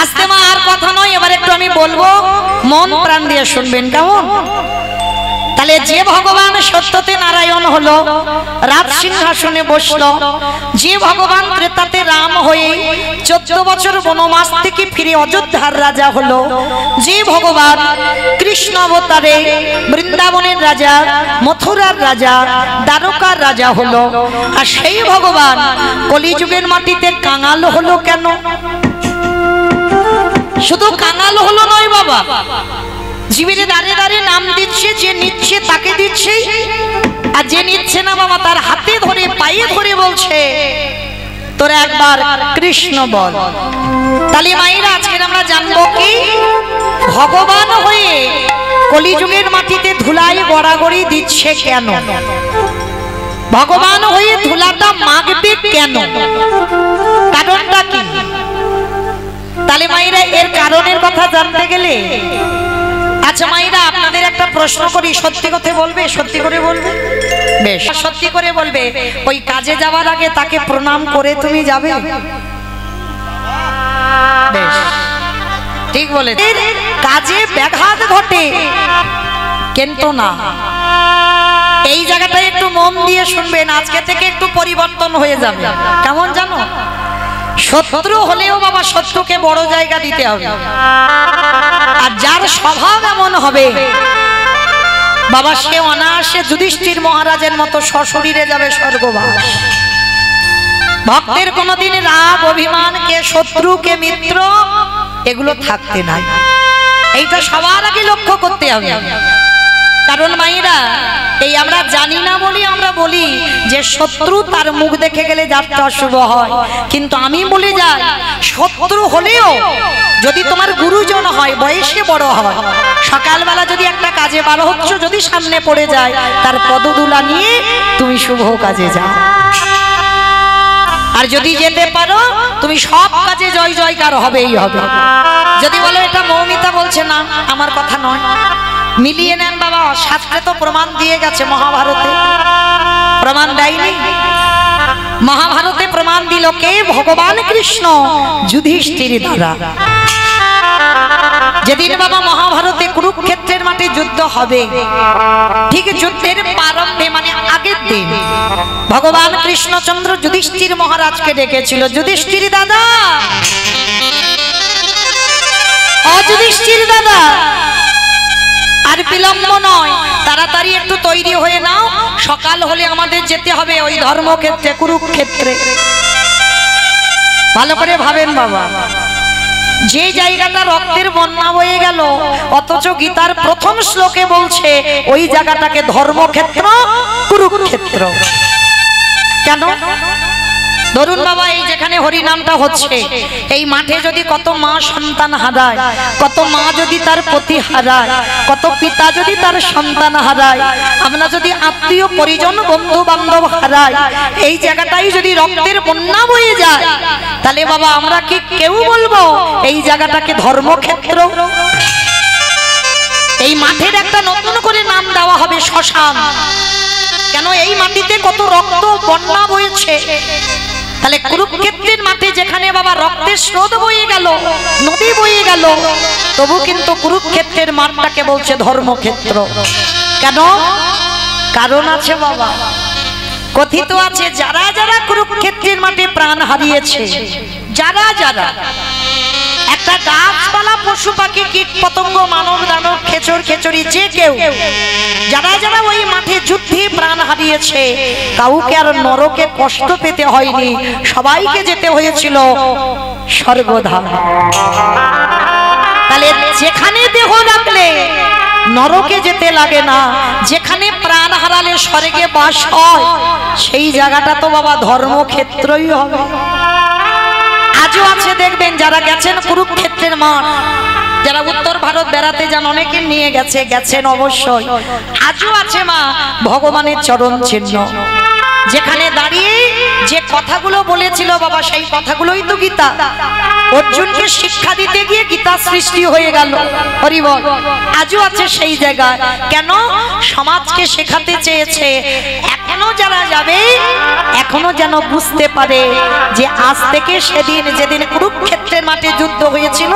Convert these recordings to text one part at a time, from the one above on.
আজকে মা আর কথা নয়, এবার একটু আমি বলবো, মন প্রাণ দিয়ে শুনবেন কেমন? তাহলে যে ভগবান সত্যতে নারায়ণ হলো, রাজ সিংহাসনে বসলো, যে ভগবান ত্রেতাতে রাম হয়ে 14 বছর বনবাস থেকে ফিরে অযোধ্যার রাজা হলো, যে ভগবান কৃষ্ণ অবতারে বৃন্দাবনের রাজা, মথুরার রাজা, দ্বারকার রাজা হলো, আর সেই ভগবান কলিযুগের মাটিতে কাঙাল হলো কেন? শুধু কাঙাল হলো নয় বাবা, জীবের দাঁড়ে দাঁড়ে নাম দিচ্ছে, যে নিচ্ছে তাকে দিচ্ছে, আর যে নিচ্ছে না বাবা তার হাতে ধরে পায়ে ধরে বলছে তোরা একবার কৃষ্ণ বল। তাহলে মায়েরা আজকে আমরা জানবো কি ভগবান হয়ে কলিযুগের মাটিতে ধুলাই গড়াগড়ি দিচ্ছে কেন, ভগবান হয়ে ধুলাটা মাগবে কেন, কারণটা কি? তাহলে মায়েরা এর কারণের কথা জানতে গেলে, আচ্ছা মায়েরা আপনাদের একটা প্রশ্ন করি, সত্যি কথা বলবে? সত্যি করে বলবে? বেশ, সত্যি করে বলবে। ওই কাজে যাওয়ার আগে তাকে প্রণাম করে তুমি যাবে? বেশ, ঠিক বলে। কাজে ব্যাঘাত ঘটে কিন্তু না, এই জায়গাটায় একটু মন দিয়ে শুনবেন, আজকে থেকে একটু পরিবর্তন হয়ে যাবে। কেমন জানো? শত্রু হলেও বাবা শত্রুকে বড় জায়গা দিতে হবে, আর যার স্বভাব এমন হবে বাবা সে অনায়াসে যুধিষ্ঠির মহারাজের মতো সশরীরে যাবে স্বর্গবাস। ভক্তের কোনোদিন রাগ অভিমান, কে শত্রু কে মিত্র এগুলো থাকতে নাই, এইটা সবার আগে লক্ষ্য করতে হবে। কারণ মায়েরা এই আমরা জানি না বলি আমরা বলি যে শত্রু তার মুখ দেখে গেলে যাত্রা শুভ হয়, কিন্তু আমি বলি যাই শত্রু হলেও যদি তোমার গুরুজন হয়, বয়সে বড় হয়, সকালবেলা যদি একটা কাজে ভালো হচ্ছ, যদি সামনে পড়ে যায় তার পদদুলা নিয়ে তুমি শুভ কাজে যাও, আর যদি যেতে পারো তুমি সব কাজে জয় জয়কার হবেই হবে। যদি বলো এটা মৌমিতা বলছে, না আমার কথা নয়, মিলিয়ে নেন বাবা, শাস্ত্রে তো প্রমাণ দিয়ে গেছে, মহাভারতে প্রমাণ দেয়নি? মহাভারতে প্রমাণ দিল কে? ভগবান কৃষ্ণ যুধিষ্ঠির দ্বারা। যেদিন বাবা মহাভারতে কুরুক্ষেত্রের মাঠে যুদ্ধ হবে, ঠিক যুদ্ধের প্রারম্ভে মানে আগের দিন ভগবান কৃষ্ণচন্দ্র যুধিষ্ঠির মহারাজকে ডেকেছিল, যুধিষ্ঠির দাদা, অযুধিষ্ঠির দাদা, আর বিলম্ব নয়, তাড়াতাড়ি একটু তৈরি হয়ে নাও, সকাল হলে আমাদের যেতে হবে ওই ধর্মক্ষেত্রে, কুরুক্ষেত্রে। ভালো করে ভাবেন বাবা, যে জায়গাটা রক্তের বন্যা বয়ে গেল, অথচ গীতার প্রথম শ্লোকে বলছে ওই জায়গাটাকে ধর্মক্ষেত্র, কুরুক্ষেত্র। কেন? ধরুন বাবা এই যেখানে হরি নামটা হচ্ছে, এই মাঠে যদি কত মা সন্তান হারায়, কত মা যদি তার পতি হারায়, কত পিতা যদি তার সন্তান হারায়, আমরা যদি আত্মীয় পরিজন বন্ধু বান্ধব হারাই, এই জায়গাটাই যদি রক্তের বন্যা বয়ে যায়, তাহলে বাবা আমরা কি কেউ বলবো এই জায়গাটাকে ধর্মক্ষেত্র? এই মাঠের একটা নতুন করে নাম দেওয়া হবে শ্মশান। কেন? এই মাটিতে কত রক্ত বন্যা বয়েছে, তাহলে কুরুক্ষেত্রের মাঠে যেখানে বাবা রক্তের স্রোত বয়ে গেল, নদী বয়ে গেল, তবু কিন্তু কুরুক্ষেত্রের মাঠটাকে বলছে ধর্মক্ষেত্র। কেন? কারণ আছে বাবা, কথিত আছে যারা যারা কুরুক্ষেত্রের মাঠে প্রাণ হারিয়েছে, যারা যারা একটা গাছপালা পশু পাখি কীট পতঙ্গ মানব দানব খেচর খেচরি যে কেউ যারা যারা ওই মাঠে যুদ্ধে প্রাণ হারিয়েছে, কাউকে আর নরকে কষ্ট পেতে হয়নি, সবাইকে যেতে হয়েছিল স্বর্গধাম। তাহলে যেখানে দেহ রাখলে নরকে যেতে লাগে না, যেখানে প্রাণ হারালে স্বর্গে বাস হয়, সেই জায়গাটা তো বাবা ধর্মক্ষেত্রই হবে। আজও আছে দেখবেন যারা গেছেন কুরুক্ষেত্রের মাঠ, যারা উত্তর ভারত বেড়াতে যান অনেকে নিয়ে গেছেন অবশ্যই, আজও আছে মা ভগবানের চরণ চিহ্ন, যেখানে দাঁড়িয়ে যে কথাগুলো বলেছিল বাবা সেই কথাগুলোই তো গীতা। অর্জুনকে শিক্ষা দিতে গিয়ে গীতা সৃষ্টি হয়ে গেল। হরি বল। আজও আছে সেই জায়গায়। কেন? সমাজকে শেখাতে চেয়েছে এখনো যারা যাবে এখনো যেন বুঝতে পারে যে আজ থেকে সেদিন যেদিন কুরুক্ষেত্রের মাঠে যুদ্ধ হয়েছিল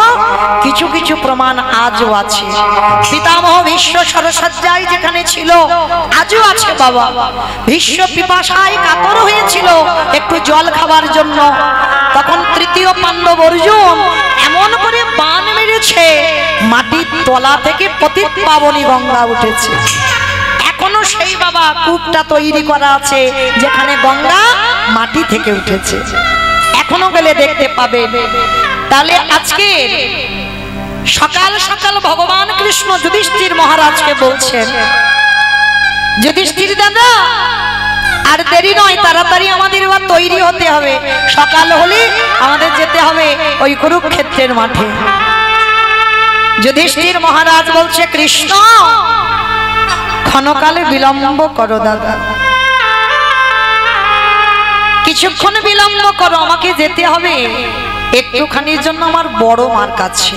কিছু কিছু প্রমাণ আজও আছে। পিতামহ ভীষ্ম সরসজ্জায় যেখানে ছিল আজও আছে বাবা। ভীষ্ম পিপাসায় কাতর হয়েছিল একটু জল খাবার জন্য, তখন তৃতীয় পাণ্ডব অর্জুন এমন করে বাণ মেরেছে মাটির তলা থেকে পতিত পাবনী গঙ্গা উঠেছে। এখনো সেই বাবা কূপটা তৈরি করা আছে যেখানে গঙ্গা মাটি থেকে উঠেছে, এখনো গেলে দেখতে পাবে। তাহলে আজকে সকাল সকাল ভগবান কৃষ্ণ যুধিষ্ঠির মহারাজকে বলছেন, যুধিষ্ঠির দাদা আর দেরি নয়, তাড়াতাড়ি আমাদের এবার তৈরি হতে হবে, সকাল হলে আমাদের যেতে হবে ওই কুরুক্ষেত্রের মাঠে। যুধিষ্ঠির মহারাজ বলছে, কৃষ্ণ ক্ষণকালে বিলম্ব করো দাদা, কিছুক্ষণ বিলম্ব করো, আমাকে যেতে হবে একটুখানির জন্য আমার বড় মার কাছে।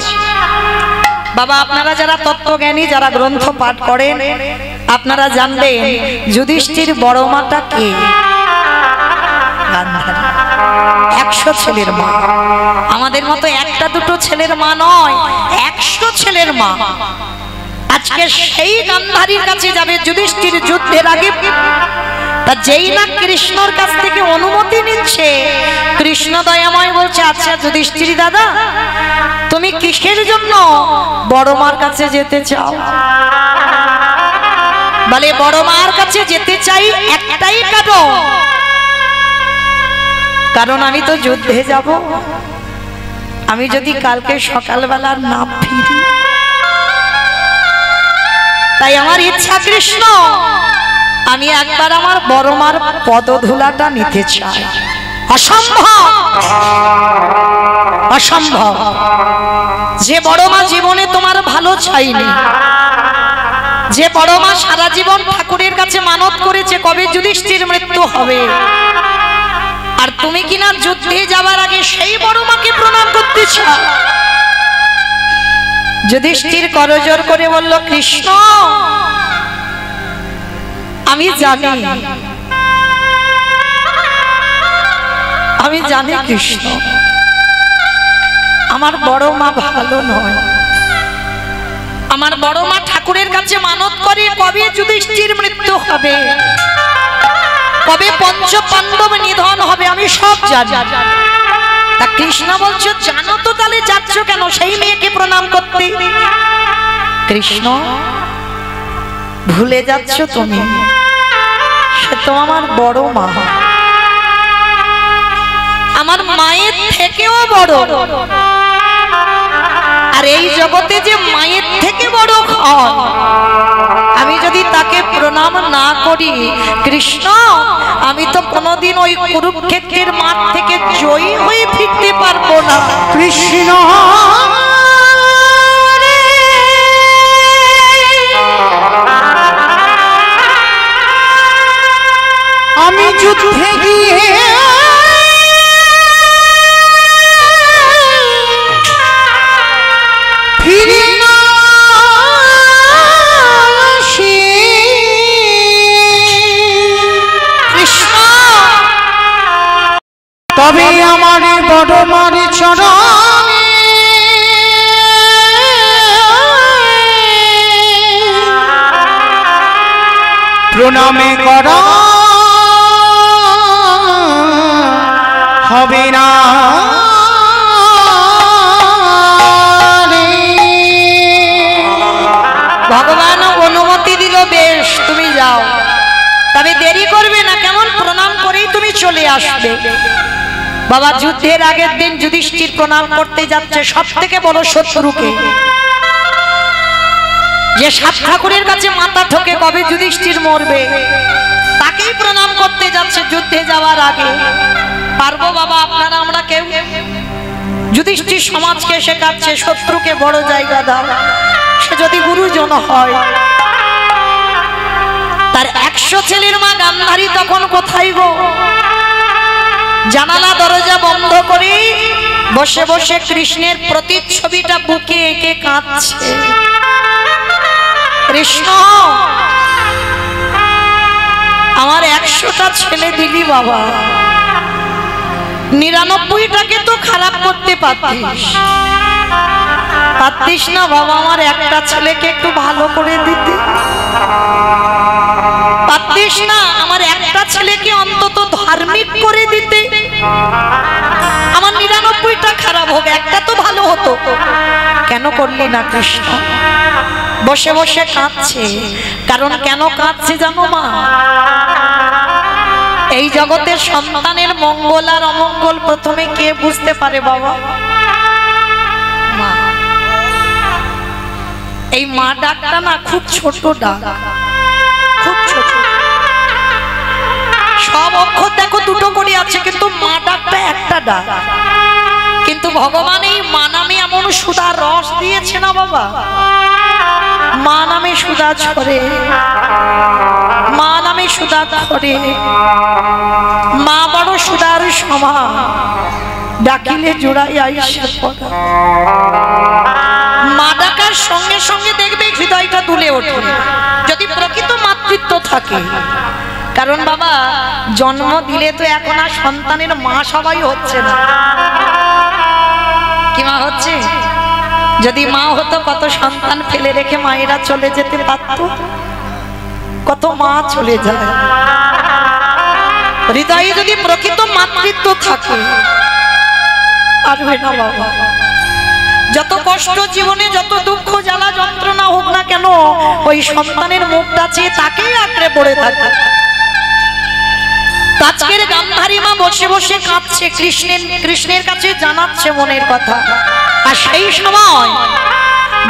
বাবা আপনারা যারা তত্ত্বজ্ঞানী, যারা গ্রন্থ পাঠ করেন, আপনারা জানবেন যুধিষ্ঠির বড় মাটা কে? 100 ছেলের মা। আমাদের মতো একটা দুটো ছেলের মা নয়, 100 ছেলের মা। আজকে সেই গান্ধারীর কাছে যাবে যুধিষ্ঠির যুদ্ধের আগে। তা যেই না কৃষ্ণর কাছ থেকে অনুমতি নিচ্ছে, কৃষ্ণ দয়াময় বলছে, আচ্ছা যুধিষ্ঠির দাদা তুমি কিসের জন্য বড় মার কাছে যেতে চাও? বলে বড় মার কাছে যেতে চাই একটাই কারণ আমি তো যুদ্ধে যাব, আমি যদি কালকে সকালবেলা না ফিরি, তাই আমার ইচ্ছা কৃষ্ণ আমি একবার আমার বড় মার পদধূলাটা নিতে চাই। অসম্ভব, অসম্ভব। যে বড় মা জীবনে তোমার ভালো চাইনি, যে বড় মা সারা জীবন ঠাকুরের কাছে মানত করেছে কবে যুধিষ্ঠির মৃত্যু হবে, আর তুমি কিনা যুদ্ধে যাবার আগে সেই বড় মাকে প্রণাম করতে চাও। যুধিষ্ঠির করজোর করে বলল, কৃষ্ণ আমি জানি, আমি জানি কৃষ্ণ আমার বড় মা ভালো নয়, আমার বড় মা ঠাকুরের কাছে মানত করে কবে যুধিষ্ঠির মৃত্যু হবে, কবে পঞ্চ পাণ্ডব নিধন হবে, আমি সব জানি। তা কৃষ্ণ বলছো জানো তো তাহলে যাচ্ছ কেন সেই মেয়েকে প্রণাম করতে? কৃষ্ণ ভুলে যাচ্ছ তুমি, সে তো আমার বড় মা, আমার মায়ের থেকেও বড়। আর এই জগতে যে মায়ের থেকে বড় হয়, আমি যদি তাকে প্রণাম না করি কৃষ্ণ, আমি তো কোনোদিন ওই কুরুক্ষেত্রের মাঠ থেকে জয়ী হয়ে ফিরতে পারবো না। কৃষ্ণ আমি যুদ্ধে গিয়ে ফিরে না আসি, কৃষ্ণ তবে আমার বড় মার চরণে প্রণামে করা হবে না। ভগবান অনুমতি দিল, বেশ তুমি যাও, তবে দেরি করবে না, কেমন প্রণাম করেই তুমি চলে আসবে। বাবা যুদ্ধের আগের দিন যুধিষ্ঠির প্রণাম করতে যাচ্ছে সব থেকে বড় শত্রুকে, যে সাত ঠাকুরের কাছে মাথা ঠকে কবে যুধিষ্ঠির মরবে, তাকেই প্রণাম করতে যাচ্ছে যুদ্ধে যাওয়ার আগে। পারবো বাবা আপনারা আমরা কেউ? যুধিষ্ঠির সমাজকে শেখাচ্ছে শত্রুকে বড় জায়গা দাও, সে যদি গুরুজন হয়। তার 100 ছেলের মা গান্ধারী তখন কোথায় গো? জানালা দরজা বন্ধ করে বসে বসে কৃষ্ণের প্রতিচ্ছবিটা বুকে এঁকে কাঁদছে। কৃষ্ণ, আমার 100টা ছেলে দিলি বাবা, 99টাকে তো খারাপ করতে পারতিস না বাবা, আমার একটা ছেলেকে একটু ভালো করে দিতে পারতিস না? আমার একটা ছেলেকে অন্তত ধার্মিক করে দিতে। আমার 99টা খারাপ হোক, একটা তো ভালো হতো, কেন করলি না কৃষ্ণ? বসে বসে কাঁদছে। কারণ কেন কাঁদছে জানো মা? এই জগতের সন্তানের মঙ্গল আর অমঙ্গল প্রথমে কে বুঝতে পারে বাবা? মা। এই মা ডাকটা না খুব ছোট ডাক, খুব ছোট। সব অক্ষর দেখো দুটো করে আছে, কিন্তু মা ডাকটা একটা ডাক। কিন্তু ভগবান এই মা নামে এমন সুধা রস দিয়েছে না বাবা, মা নামে সুধা ছড়ে, মা নামে সুধা ছড়ে। মা বড় সুধার সমান, ডাকিলে জোড়াই আইসে পড়া। মা ডাকার সঙ্গে সঙ্গে দেখবে হৃদয়টা দুলে ওঠে, যদি প্রকৃত মাতৃত্ব থাকে। কারণ বাবা, জন্ম দিলে তো এখন আর সন্তানের মা সবাই হচ্ছে না। কি মা হচ্ছে? যদি মা হতো কত সন্তান ফেলে রেখে মায়েরা চলে যেতে পারত, কত মা চলে যায়। হৃদয়ে যদি প্রকৃত মাতৃত্ব থাকে, পারবে না বাবা। যত কষ্ট জীবনে, যত দুঃখ জ্বালা যন্ত্রণা হোক না কেন, ওই সন্তানের মুখটা চেয়ে তাকেই আঁকড়ে পড়ে থাকে। আজকের গান্ধারী মা বসে বসে কাঁদছে, কৃষ্ণের কাছে জানাচ্ছে মনের কথা। আর সেই সময়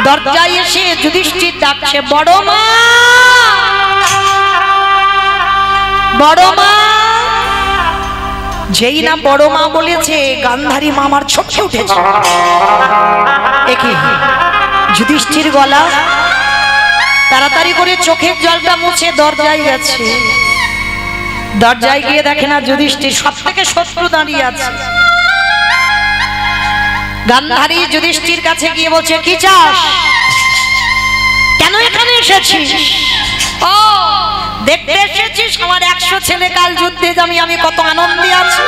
দরজায় এসে যুধিষ্ঠির ডাকছে, বড় মা, বড় মা। যেই না বড় মা বলেছে, গান্ধারী মা আমার চমকে উঠেছে। যুধিষ্ঠির গলা তাড়াতাড়ি করে চোখের জলটা মুছে দরজায় গেছে। দরজায় গিয়ে দেখে না যুধিষ্ঠির, সব থেকে শত্রু দাঁড়িয়ে আছে। গান্ধারী যুধিষ্ঠির কাছে গিয়ে বলছে, কি চাস? কেন এখানে এসেছিস? ও, দেখতে এসেছিস আমার 100 ছেলে কাল যুদ্ধে যাবি, আমি কত আনন্দে আছি।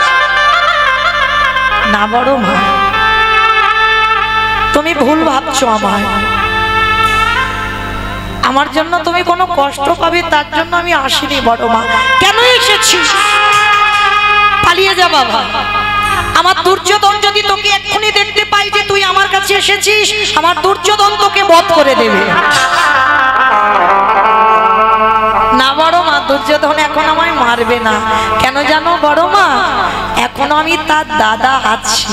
না বড় মা, তুমি ভুল ভাবছো। আমার জন্য তুমি কোনো কষ্ট পাবে তার জন্য আমি আসিনি বড় মা। কেন এসেছিস? পালিয়ে যা বাবা। আমার দুর্যোধন যদি তোকে এক্ষুনি দেখতে পাই যে তুই আমার কাছে এসেছিস, আমার দুর্যোধন তোকে বধ করে দেবে। না বড় মা, দুর্যোধন এখন আমায় মারবে না। কেন জানো বড় মা? এখন আমি তার দাদা আছি।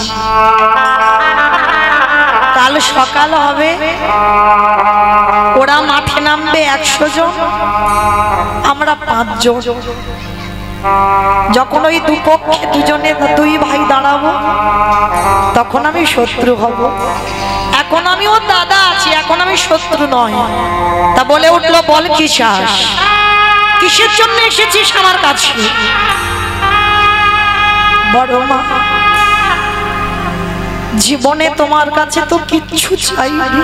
কাল সকাল হবে, ওরা মাঠে নামবে 100 জন, আমরা 5 জন। যখন ওই দুপক্ষে দুজনে 2 ভাই দাঁড়াবো, তখন আমি শত্রু হব। এখন আমি ওর দাদা আছি, এখন আমি শত্রু নয়। তা বলে উঠলো, বল কি চাস? কিসের জন্য এসেছিস আমার কাছে? বড় মা, জীবনে তোমার কাছে তো কিচ্ছু চাইনি,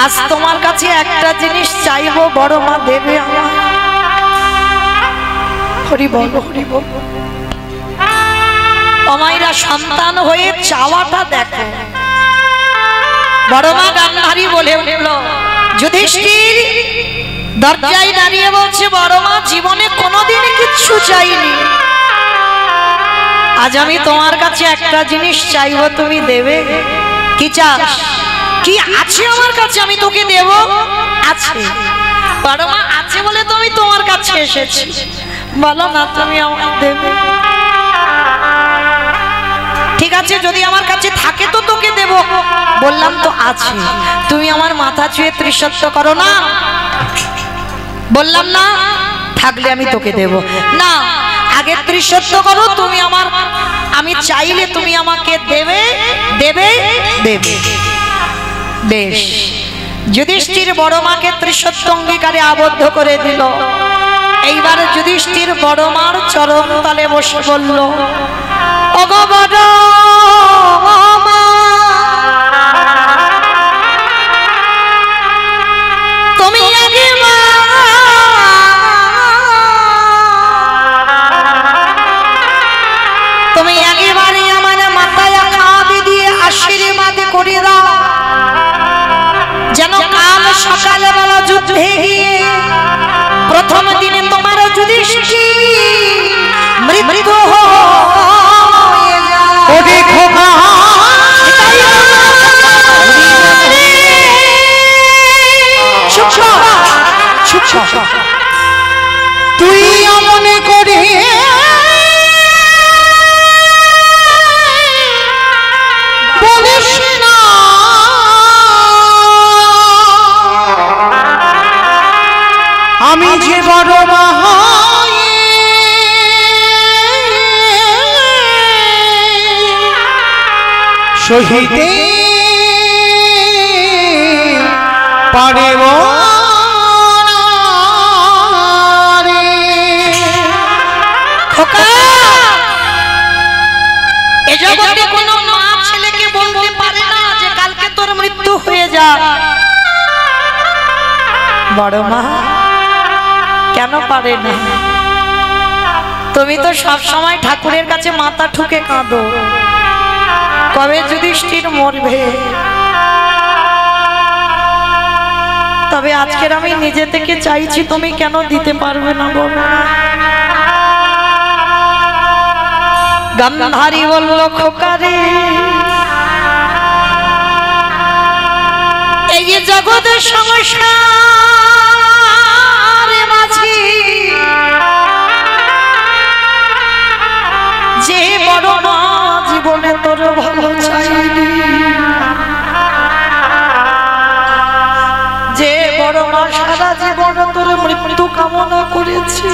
আজ তোমার কাছে একটা জিনিস চাইবো বড় মা, দেবে আমার? হরি বল, হরি বল। অমাইরা সন্তান হয়ে চাওয়াটা দেখো। বড় মা গান্ধারী বলে উঠল, যুধিষ্ঠির দরজায় দাঁড়িয়ে বলছে, বড় মা জীবনে কোনোদিন কিচ্ছু চাইনি, আজ আমি তোমার কাছে একটা জিনিস চাইবো, তুমি দেবে? কি চাস? কি আছে আমার কাছে, আমি তোকে দেব? আছে। বড় মা আছে বলে তো আমি তোমার কাছে এসেছি, বলো না তুমি আমাকে দেবে? ঠিক আছে, যদি আমার কাছে থাকে তো তোকে দেব। বললাম তো আছে, তুমি আমার মাথা ছুঁয়ে ত্রিশত্ব করো না। বললাম না, থাকলে আমি তোকে দেব না। আগে ত্রিশত্ব করো, তুমি আমার, আমি চাইলে তুমি আমাকে দেবে, দেবে, দেবে। বেশ, যুধিষ্ঠির বড় মাকে ত্রিশত্ব অঙ্গীকারে আবদ্ধ করে দিল। এইবার যুধিষ্ঠির বড় মার চরণ তলে বসে বলল, ওগো বড় মা, তুমি আগে মা, তুমি একেবারে আমার মাথায় হাত দিয়ে আশীর্বাদ করে দাও, যেন কাল সকালে বেলা যুদ্ধে গিয়ে প্রথম দিনে তোমার যুধিষ্ঠির মৃত্যু হয়ে যায়। তুই মনে করে বলিস না, আমি যে বড় মা সহিতে পারিব এ জগতে কোনো মা ছেলেকে বলতে পারে না যে কালকে তোর মৃত্যু হয়ে যায়। বড় মা কেন পারে না? তুমি তো সব সময় ঠাকুরের কাছে মাথা ঠুকে কাঁদো, কবে যুধিষ্ঠির মরবে। তবে আজকের আমি নিজে থেকে চাইছি, তুমি কেন দিতে পারবে না বলো? গান্ধারী বলল, খোকারে এই জগতের সংসার মাঝি যে বড় মা জীবনে তোর ভালো চাইনি, যে বড় মা সারা জীবন তোর মৃত্যু কামনা করেছে,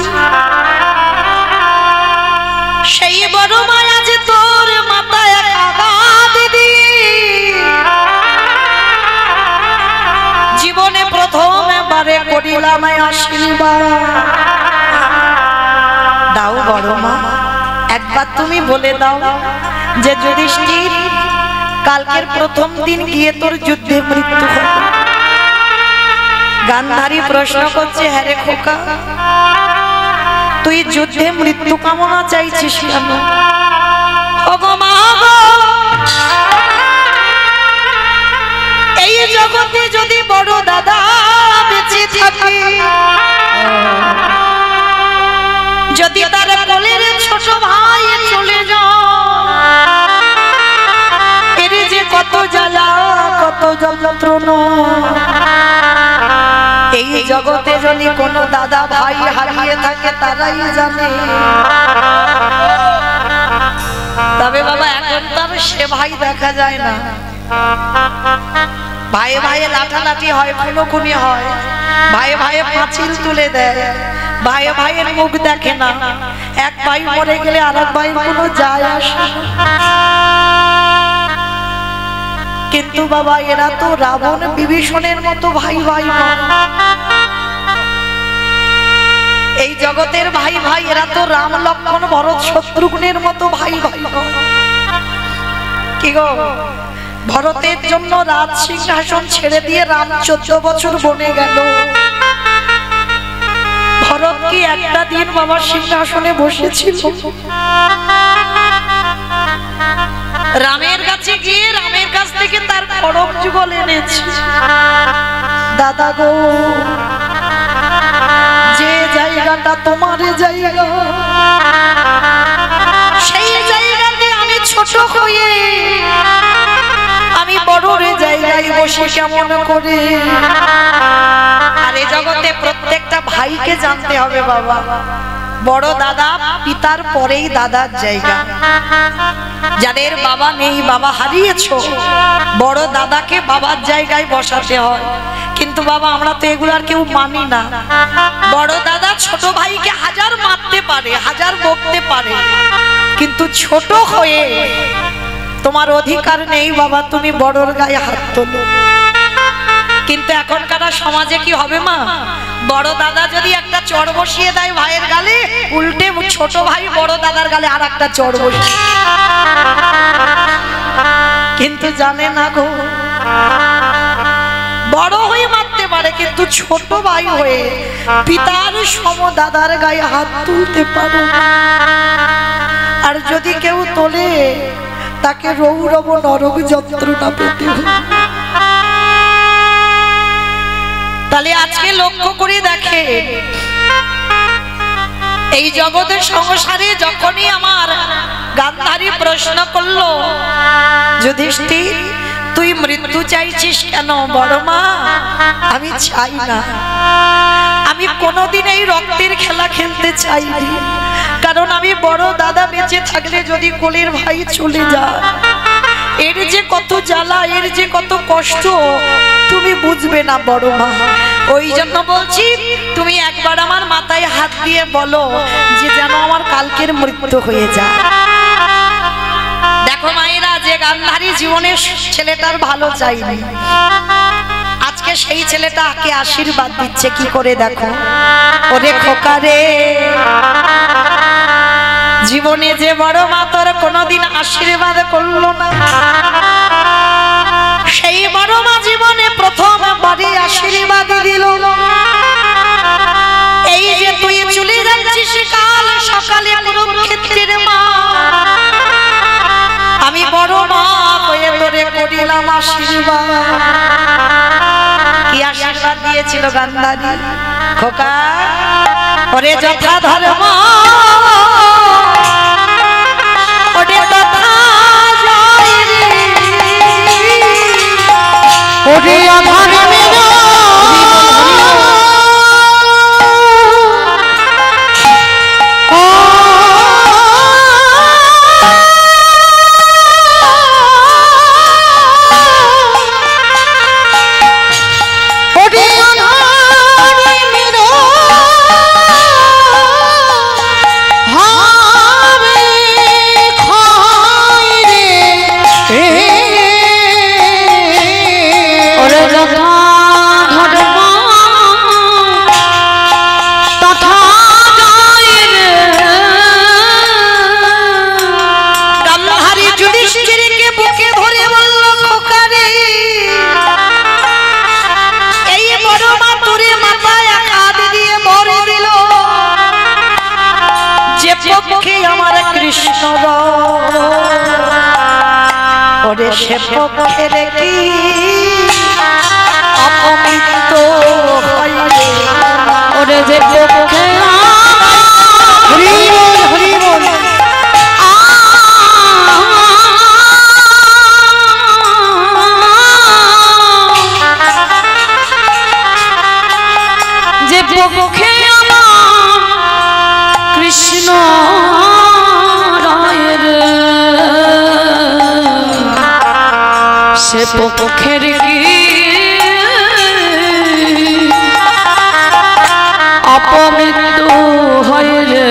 সেই বড় মায়া যে তোর মাথায় দিদি জীবনে প্রথমবারে করিলাম আশীর্বাদ। দাও বড় মা, একবার তুমি বলে দাও যে যুধিষ্ঠির কালকের প্রথম দিন গিয়ে তোর যুদ্ধে মৃত্যু হবে। গান্ধারী প্রশ্ন করছে, হ্যাঁ রে খোকা, তুই যুদ্ধে মৃত্যু কামনা চাইছিস কেন? ওগো মা, এই জগতে যদি বড় দাদা বেঁচে থাকে, যদি তার কোলের ছোট ভাই চলে যায়, এর যে কত জ্বালা কত যন্ত্রণা। এই জগতে যদি কোনো দাদা ভাই হারিয়ে থাকে তারাই জানে। তবে বাবা এখন তার সে ভাই দেখা যায় না, ভাই ভাইয়ে লাঠালাঠি হয়, খুনোখুনি হয়, ভাই ভাইয়ে পাঁচিল তুলে দেয়, ভাই ভাইয়ের মুখ দেখে না। এক ভাই মরে গেলে আর এক ভাই কোনো যায় আসে না। কিন্তু বাবা এরা তো রাবণ বিভীষণের মতো ভাই ভাই নয়। এই জগতের ভাই ভাই এরা তো রাম লক্ষ্মণ ভরত শত্রুঘ্নের মতো ভাই ভাই নয়। কি গো, ভরতের জন্য রাজ সিংহাসন ছেড়ে দিয়ে রাম 14 বছর বনে গেল। ভরত কি একটা দিন বাবা সিংহাসনে বসেছিল? রামের কাছে গিয়ে রামের কাছ থেকে তার খড়গ যুগল এনেছে। দাদা গো, যে জায়গাটা তোমার জায়গা, সেই জায়গাতে আমি ছোট হয়ে আমি বড়র জায়গায় বসে কেমন করে? আর এই জগতে প্রত্যেকটা ভাইকে জানতে হবে বাবা, বড় দাদা পিতার পরেই দাদার জায়গা। যাদের বাবা নেই, বাবা হারিয়েছো, বড় দাদাকে বাবার জায়গায় বসাতে হয়। কিন্তু বাবা আমরা তো এগুলো আর কেউ মানি না। বড় দাদা ছোট ভাইকে হাজার মারতে পারে, হাজার বকতে পারে, কিন্তু ছোট হয়ে তোমার অধিকার নেই বাবা তুমি বড়র গায়ে হাত তোলো। কিন্তু এখনকার সমাজে কি হবে মা, বড় দাদা যদি একটা একটা চড় বসিয়ে দেয় ভাইয়ের গালে, উল্টে ছোট ভাই বড় দাদার গালে আর একটা চড় বসিয়ে। কিন্তু জানে না গো, বড় হয়ে মারতে পারে কিন্তু ছোট ভাই হয়ে পিতার সম দাদার গায়ে হাত তুলতে পারো না। আর যদি কেউ তোলে তাকে রৌরব নরক যন্ত্রণা পেতে হবে। তাহলে আজকে লক্ষ্য করে দেখে, এই জগতের সংসারে যখনই আমার গান্ধারী প্রশ্ন করলো, যুধিষ্ঠির তুই মৃত্যু চাইছিস কেন? বড় মা, আমি চাই না, আমি কোনোদিন এই রক্তের খেলা খেলতে চাইনি, কারণ আমি বড় দাদা বেঁচে থাকলে যদি কোলের ভাই চলে যায়, এর যে কত জ্বালা, এর যে কত কষ্ট তুমি বুঝবে না বড় মা। ওই জন্য বলছি, তুমি একবার আমার মাথায় হাত দিয়ে বলো যে যেন আমার কালকের মৃত্যু হয়ে যায়। দেখো মায়েরা, যে গান্ধারী জীবনের ছেলেটার ভালো চাইনি, আজকে সেই ছেলেটাকে আশীর্বাদ দিচ্ছে কি করে দেখো। ওরে খোকা রে, জীবনে যে বড় মা তোর কোনোদিন আশীর্বাদ করলো না, সেই বড় মা জীবনে প্রথম বাড়ি আশীর্বাদ দিল। এই যে তুই চলে যাচ্ছিস কাল সকালে কুরুক্ষেত্রের মা, আমি বড় মা হয়ে তোরে করিলাম আশীর্বাদ। কি আশীর্বাদ দিয়েছিল গান্ধারী? খোকা, ওরে যথা ধর্ম ওরে তথা জয় রে, ওরে অধর্মের ওরে সে পক্ষের কি অপমিত হয় রে, ওরে যে পক্ষে যে পক্ষে আমার কৃষ্ণ সে পক্ষের কি অপমৃত্যু হয় রে।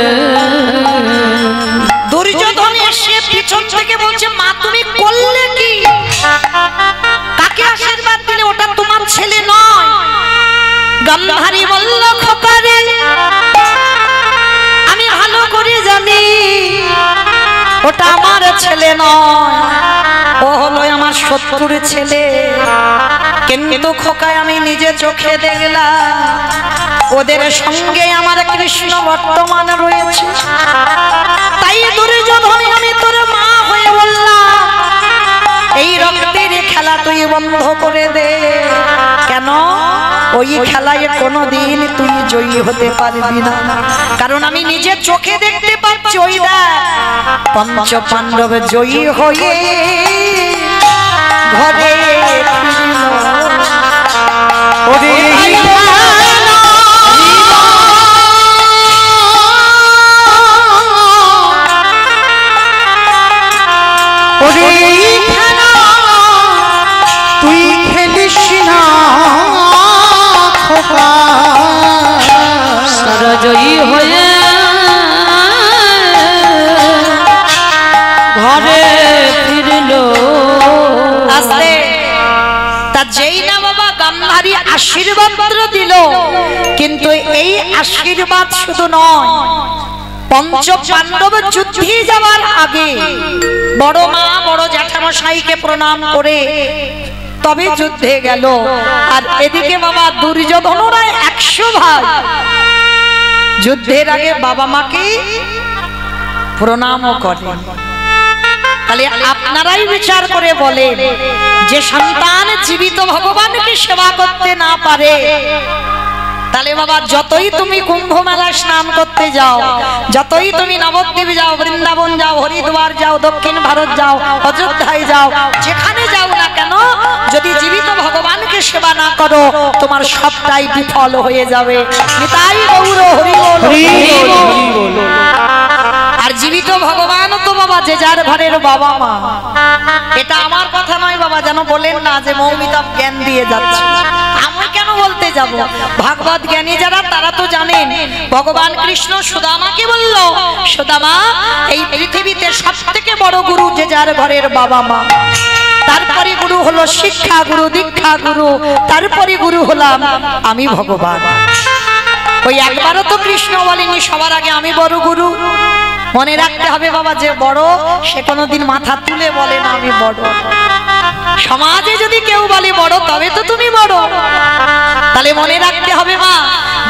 দুর্যোধন এসে পিছন থেকে বলছে, মা তুমি করলে কি? কাকে আশীর্বাদ দিলে? ওটা তোমার ছেলে নয়। গান্ধারী বলল, খোকা রে, আমি ভালো করে জানি ওটা আমার ছেলে নয়, ও হলো আমার শত্রুর ছেলে। কিন্তু খোকায় আমি নিজে চোখে দেখলাম ওদের সঙ্গে আমার কৃষ্ণ বর্তমান রয়েছে। তাই দুর্যোধন আমি তোর মা হয়ে বললাম, এই রক্তের খেলা তুই বন্ধ করে দে। কেন? ওই খেলায় কোনোদিন তুই জয়ী হতে পারবি না, কারণ আমি নিজে চোখে দেখতে পাচ্ছি। ওই দেখ, পঞ্চ পাণ্ডব জয়ী হয়ে ঘরে ফিরল। ওরে তুই খেলিস না খোকা, সরজয়ী হয়ে ঘরে ফিরল। আসলে তা যেই না বাবা গান্ধারী আশীর্বাদ দিল, কিন্তু এই আশীর্বাদ শুধু নয়, পঞ্চ পাণ্ডব যুদ্ধে যাওয়ার আগে বড় মা বড় জ্যাঠামশাইকে প্রণাম করে তবে যুদ্ধে গেল। আর এদিকে বাবা দুর্যোধনরা 100 ভাই যুদ্ধের আগে বাবা মাকে প্রণামও করে। তাহলে আপনারাই বিচার করে বলেন, যে সন্তান জীবিত ভগবানকে সেবা করতে না পারে, তাহলে বাবা যতই তুমি কুম্ভ মেলায় স্নান করতে যাও, যতই তুমি নবদ্বীপ যাও, বৃন্দাবন যাও, হরিদ্বার যাও, দক্ষিণ ভারত যাও, অযোধ্যায় যাও, যেখানে যাও না কেন, যদি জীবিত ভগবানকে সেবা না করো, তোমার সবটাই বিফল হয়ে যাবে। নিতাই গৌর হরি বল, হরি বল। আর জীবিত ভগবান তো বাবা যে যার ঘরের বাবা মা। এটা আমার কথা নয় বাবা, যেন বলেন না যে মৌমিতা জ্ঞান দিয়ে যাচ্ছে। আমি কেন বলতে যাব? ভাগবত জ্ঞানী যারা তারা তো জানেন, ভগবান কৃষ্ণ সুদামাকে বলল, সুদামা এই পৃথিবীতে সবথেকে বড় গুরু যে যার ঘরের বাবা মা। তারপরে গুরু হলো শিক্ষা গুরু, দীক্ষা গুরু, তারপরে গুরু হলাম আমি ভগবান। ওই একবারও তো কৃষ্ণ বলেনি সবার আগে আমি বড় গুরু। মনে রাখতে হবে বাবা, যে বড় সে কোনোদিন মাথা তুলে বলে না আমি বড়। সমাজে যদি কেউ বলে বড়, তবে তো তুমি বড়। তাহলে মনে রাখতে হবে মা,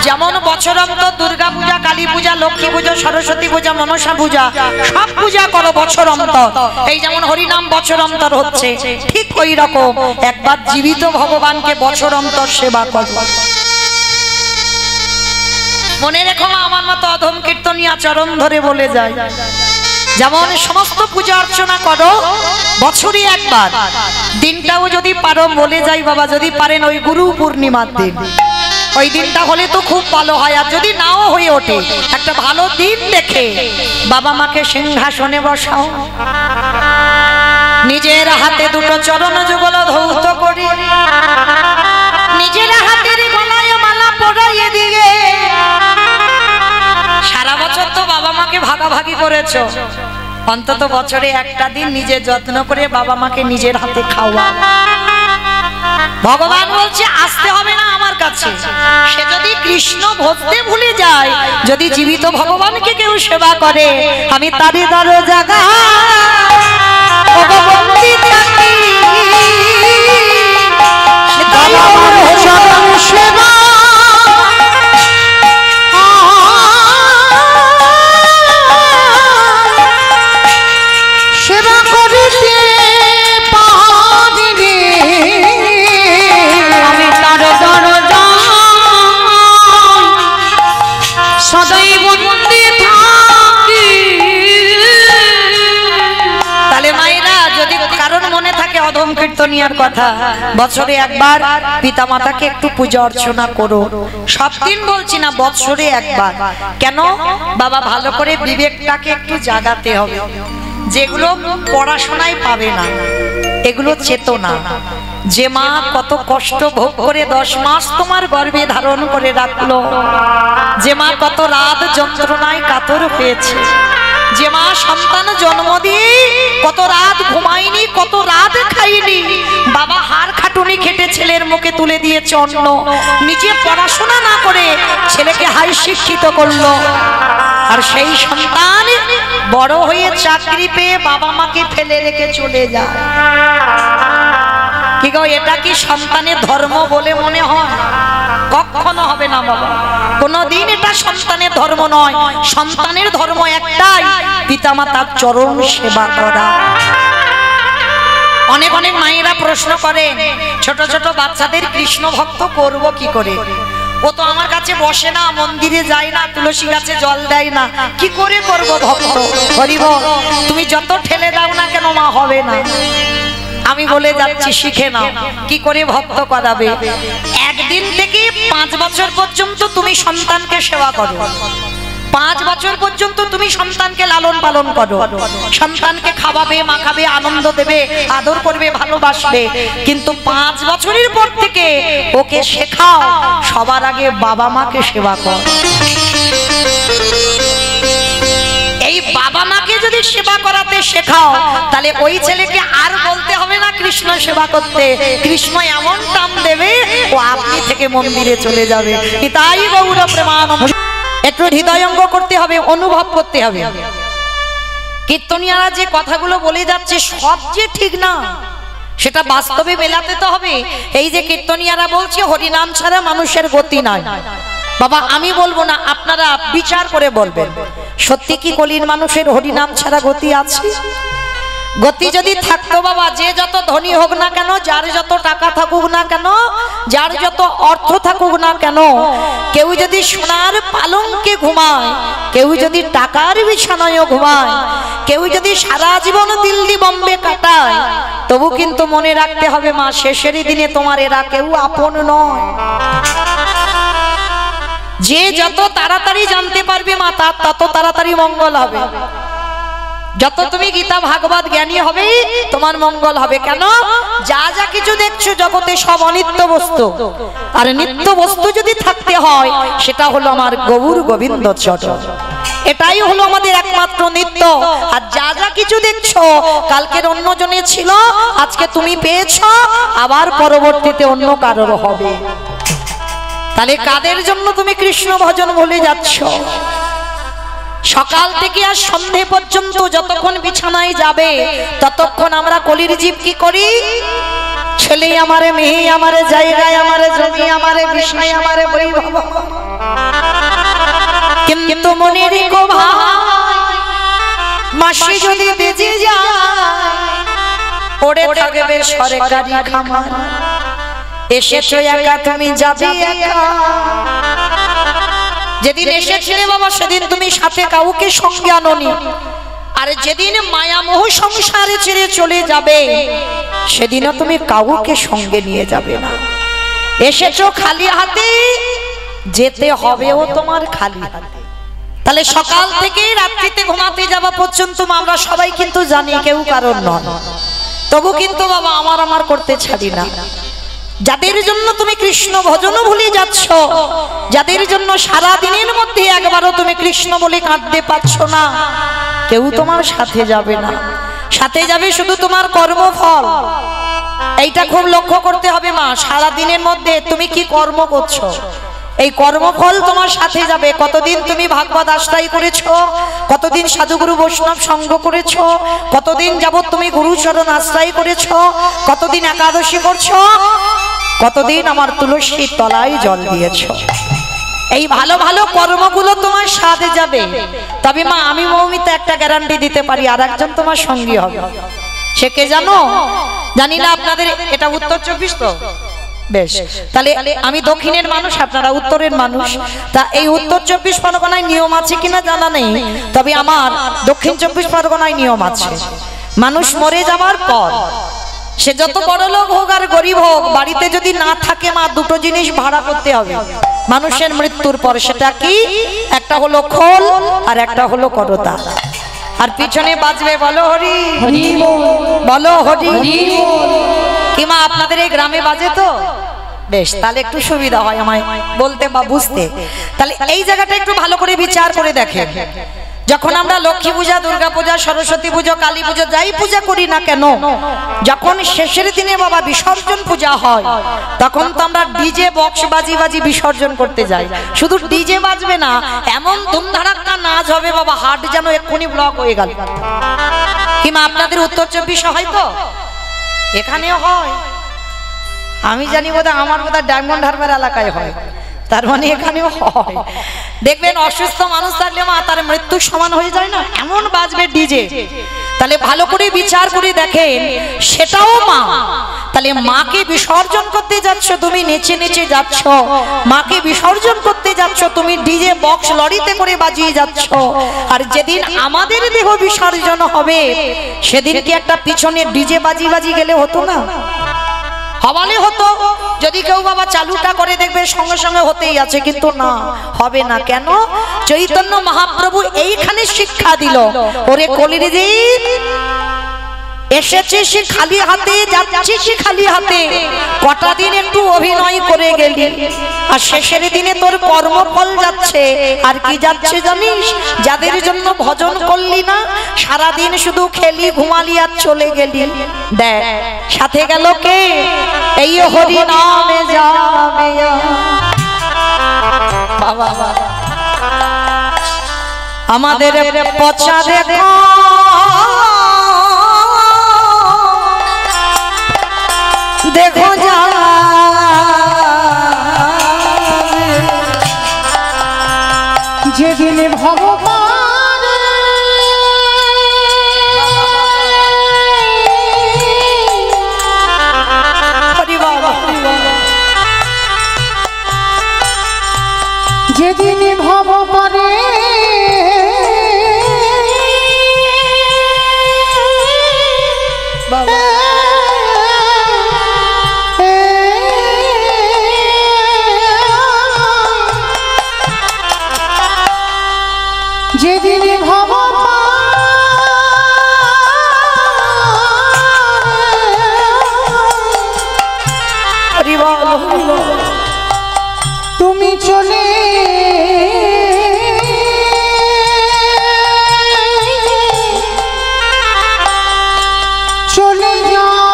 যেমন বছরন্তর দুর্গা পূজা, কালী পূজা, লক্ষ্মী পূজা, সরস্বতী পূজা, মনসা পূজা, সব পূজা করো বছরন্তর। এই যেমন হরিনাম বছরন্তর হচ্ছে, ঠিক ওই রকম একবার জীবিত ভগবানকে বছরন্তর সেবা করো। মনে রেখো মা, আমার মতো অধম কীর্তনিয়া চরণ ধরে বলে যায়, যেমন সমস্ত পূজা অর্চনা করো বছরে একবার, দিনটাও যদি পারো বলে যাই বাবা, যদি পারেন ওই গুরু পূর্ণিমার দিন, ওই দিনটা হলে তো খুব ভালো হয়। আর যদি নাও হয়ে ওঠে, একটা ভালো দিন দেখে বাবা মাকে সিংহাসনে বসাও, নিজের হাতে দুটো চরণ যুগল ধৌত করি, নিজের হাতের গলায় মালা পরাইয়ে দিয়ে, সারা বছর তো বাবা মাকে ভাগাভাগি করেছো, অন্তত বছরে একটা দিন নিজের যত্ন করে বাবা মাকে নিজের হাতে খাওয়া। ভগবান বলছে আসতে হবে না আমার কাছে। সে যদি কৃষ্ণ ভজতে ভুলে যায়, যদি জীবিত ভগবানকে কেউ সেবা করে, আমি তারই দরজাগা ভগবন্তী থাকি, সেবা কীর্তনিয়ার কথা, বছরে একবার পিতামাতাকে একটু পূজা অর্চনা করো। সব দিন বলছি না, বছরে একবার। কেন বাবা? ভালো করে বিবেকটাকে একটু জাগাতে হবে। যেগুলো পড়াশোনায় পাবে না, এগুলো চেতনা। যে মা কত কষ্ট ভোগ করে 10 মাস তোমার গর্ভে ধারণ করে রাখলো, যে মা কত রাত যন্ত্রণায় কাতর হয়েছে, যে মা সন্তান জন্ম দিয়ে কত রাত ঘুমায়নি, কত রাত খাইনি, বাবা হাড় খাটুনি খেটে ছেলের মুখে তুলে দিয়েছে অন্ন, নিজে পড়াশোনা না করে ছেলেকে হাই শিক্ষিত করলো, আর সেই সন্তান বড় হয়ে চাকরি পেয়ে বাবা মাকে ফেলে রেখে চলে যায়। কি গো, এটা কি সন্তানের ধর্ম বলে মনে হয়? কখনো হবে না বাবা, কোনদিন এটা সন্তানের ধর্ম নয়। সন্তানের ধর্ম একটাই, পিতামাতার চরণ সেবা করা। অনেক অনেক মায়েরা প্রশ্ন করে, ছোট ছোট বাচ্চাদের কৃষ্ণ ভক্ত করব কি করে? ও তো আমার কাছে বসে না, মন্দিরে যায় না, তুলসী গাছে জল দেয় না, কি করে করব ভক্ত? হরিব, তুমি যত ঠেলে দাও না কেন মা, হবে না। আমি বলে যাচ্ছি, শিখে নাও কি করে ভক্ত করাবে। একদিন থেকে 5 বছর পর্যন্ত তুমি সন্তানকে সেবা করো, 5 বছর পর্যন্ত তুমি সন্তানকে লালন পালন করো, সন্তানকে খাওয়াবে, মাখাবে, আনন্দ দেবে, আদর করবে, ভালোবাসবে। কিন্তু 5 বছরের পর থেকে ওকে শেখাও সবার আগে বাবা মাকে সেবা কর। এই বাবা মাকে যদি সেবা করাতে শেখাও তাহলে ওই ছেলেকে আর বলতে হবে না কৃষ্ণ সেবা করতে, কৃষ্ণ এমন টান দেবে ও আপনি থেকে মন্দিরে চলে যাবে। তাই গৌর প্রেমানন্দ একটু হৃদয়ঙ্গ করতে হবে, অনুভব করতে হবে। কীর্তনিয়ারা যে কথাগুলো বলে যাচ্ছে সব যে ঠিক না, সেটা বাস্তবে মেলাতে তো হবে। এই যে কীর্তনিয়ারা বলছে হরিনাম ছাড়া মানুষের গতি নাই, বাবা আমি বলবো না, আপনারা বিচার করে বলবেন সত্যি কি কলির মানুষের হরিনাম ছাড়া গতি আছে? গতি যদি থাকতো বাবা, যে যত ধনী হোক না কেন, যার যত টাকা থাকুক না কেন, যার যত অর্থ থাকুক না কেন, কেউ যদি সোনার পালঙ্কে ঘুমায়, কেউ যদি টাকার বিছানায় ঘুমায়, কেউ যদি সারা জীবন দিল্লি বম্বে কাটায়, তবু কিন্তু মনে রাখতে হবে মা, শেষের দিনে তোমার এরা কেউ আপন নয়। যে যত তাড়াতাড়ি জানতে পারবে মা, তার তত তাড়াতাড়ি মঙ্গল হবে। যত তুমি গীতা ভাগবত জ্ঞানী হবে তোমার মঙ্গল হবে। কেন? যা যা কিছু দেখছো জগতে সব অনিত্য বস্তু, আর নিত্য বস্তু যদি থাকতে হয় সেটা হলো আমার গৌর গোবিন্দ চরণ, এটাই হলো আমাদের একমাত্র নিত্য। আর যা যা কিছু দেখছো কালকের অন্যজনের ছিল, আজকে তুমি পেয়েছো, আবার পরবর্তীতে অন্য কারোর হবে। তাহলে কাদের জন্য তুমি কৃষ্ণ ভজন বলে যাচ্ছ? সকাল থেকে আর সন্ধে পর্যন্ত যতক্ষণ বিছানায় যাবে ততক্ষণ আমরা কলির জীব কি করি? ছেলে আমারে, মেয়ে আমারে, জায়গায় আমারে, জমি আমারে, বিষয় আমারে, বৈভব। কিন্তু মনে রেখো ভাই, মাসে যদি বেজে যায় পড়ে থাকবে সরকারি খামার। এসেছো একা, তুমি যাবে একা। যেদিন এসেছিলে বাবা সেদিন তুমি সাথে কাউকে সঙ্গে আনোনি, আর যেদিন মায়ামোহ সংসারে ছেড়ে চলে যাবে সেদিনও তুমি কাউকে সঙ্গে নিয়ে যাবে না। এসেছো খালি হাতে, যেতে হবেও তোমার খালি হাতে। তাহলে সকাল থেকে রাত্রিতে ঘুমাতে যাওয়া পর্যন্ত আমরা সবাই কিন্তু জানি কেউ কারণ নয়, তবু কিন্তু বাবা আমার করতে ছাড়ি না। যাদের জন্য তুমি কৃষ্ণ ভজনও ভুলে যাচ্ছ, যাদের জন্য সারা দিনের মধ্যে একবারও তুমি কৃষ্ণ বলে কাঁদতে পারছ না, কেউ তোমার সাথে যাবে না। সাথে যাবে শুধু তোমার কর্মফল। এইটা খুব লক্ষ্য করতে হবে মা, সারা দিনের মধ্যে তুমি কি কর্ম করছো, এই কর্মফল তোমার সাথে যাবে। কতদিন তুমি ভাগবত আশ্রয় করেছো, কতদিন সাধুগুরু বৈষ্ণব সঙ্গ করেছো, কতদিন যাবত তুমি গুরুচরণ আশ্রয় করেছো, কতদিন একাদশী করছো, কতদিন আমার তুলসীর তলায় জল দিয়েছো। এই ভালো ভালো কর্মগুলো তোমার সাথে যাবে। তবে মা আমি মৌমিতা একটা গ্যারান্টি দিতে পারি, আর একজন তোমার সঙ্গী হবে। সে কে জানো? জানি না আপনাদের এটা উত্তর 24 তো বেশ, তাহলে আমি দক্ষিণের মানুষ, আপনারা উত্তরের মানুষ। তা এই উত্তর 24 পরগনায় নিয়ম আছে কিনা জানা নেই, তবে আমার দক্ষিণ 24 পরগনায় নিয়ম আছে। মানুষ মরে যাওয়ার পর সে যত বড় লোক হোক আর গরিব হোক, বাড়িতে যদি না থাকে মা, দুটো জিনিস ভাড়া করতে হবে মানুষের মৃত্যুর পর। সেটা কি? একটা হলো খোল আর একটা হলো করতা। আর পিছনে বাজবে বলো হরি হরি, বলো হরি কি মা? আপনাদের এই গ্রামে বাজে তো বেশ, তাহলে একটু সুবিধা হয় আমায় বলতে বা বুঝতে। তাহলে এই জায়গাটা একটু ভালো করে বিচার করে দেখেন। যখন আমরা লক্ষ্মী পূজা, দুর্গা পূজা, সরস্বতী পুজো, কালী পুজো যাই পূজা করি না কেন, যখন শেষের দিনে বাবা বিসর্জন পূজা হয় তখন তো আমরা ডিজে বক্স বাজি বাজি বিসর্জন করতে যাই। শুধু ডিজে বাজবে না, এমন ধুমধাড়াক্কা নাচ হবে বাবা, হাট যেন এক্ষুনি ব্লক হয়ে গেল। কিংবা আপনাদের উত্তর 24 হয় তো? এখানেও হয় আমি জানি, বোধহয় আমার বোধহয় ডায়মন্ড হারবার এলাকায় হয়, তার মানে এখানেও হয়। দেখবেন অসুস্থ মানুষ থাকলে মা তার মৃত্যুর সমান হয়ে যায় না, এমন বাজবে ডিজে। তাহলে ভালো করে বিচার করে দেখেন, সেটাও মা। তাহলে মাকে বিসর্জন করতে যাচ্ছ তুমি, নেচে নেচে যাচ্ছ, মাকে বিসর্জন করতে যাচ্ছ তুমি ডিজে বক্স লরিতে করে বাজিয়ে যাচ্ছ। আর যেদিন আমাদের দেহ বিসর্জন হবে সেদিন কি একটা পিছনে ডিজে বাজি বাজি গেলে হতো না? হওয়ালে হতো। যদি কেউ বাবা চালুটা করে দেখবে সঙ্গে সঙ্গে হতেই আছে, কিন্তু না, হবে না। কেন? চৈতন্য মহাপ্রভু এইখানে শিক্ষা দিল, ওরে কলির জীব এসেছিস খালি হাতে, যাচ্ছিস খালি হাতে। কটা দিন একটু অভিনয় করে গেলি, আর শেষের দিনে তোর কর্মফল যাচ্ছে। আর কি যাচ্ছে জানিস? যাদের জন্য ভজন করলি না, সারাদিন শুধু খেলি ঘুমালি আর চলে গেলি। দেখ সাথে গেল কে? এই হরি নামে যাবে। বাবা আমাদের পচা দেখো দেখো যা যেদিন ভগবান যেদিন ভগবানে যেদিন তুমি চলে চলে যাও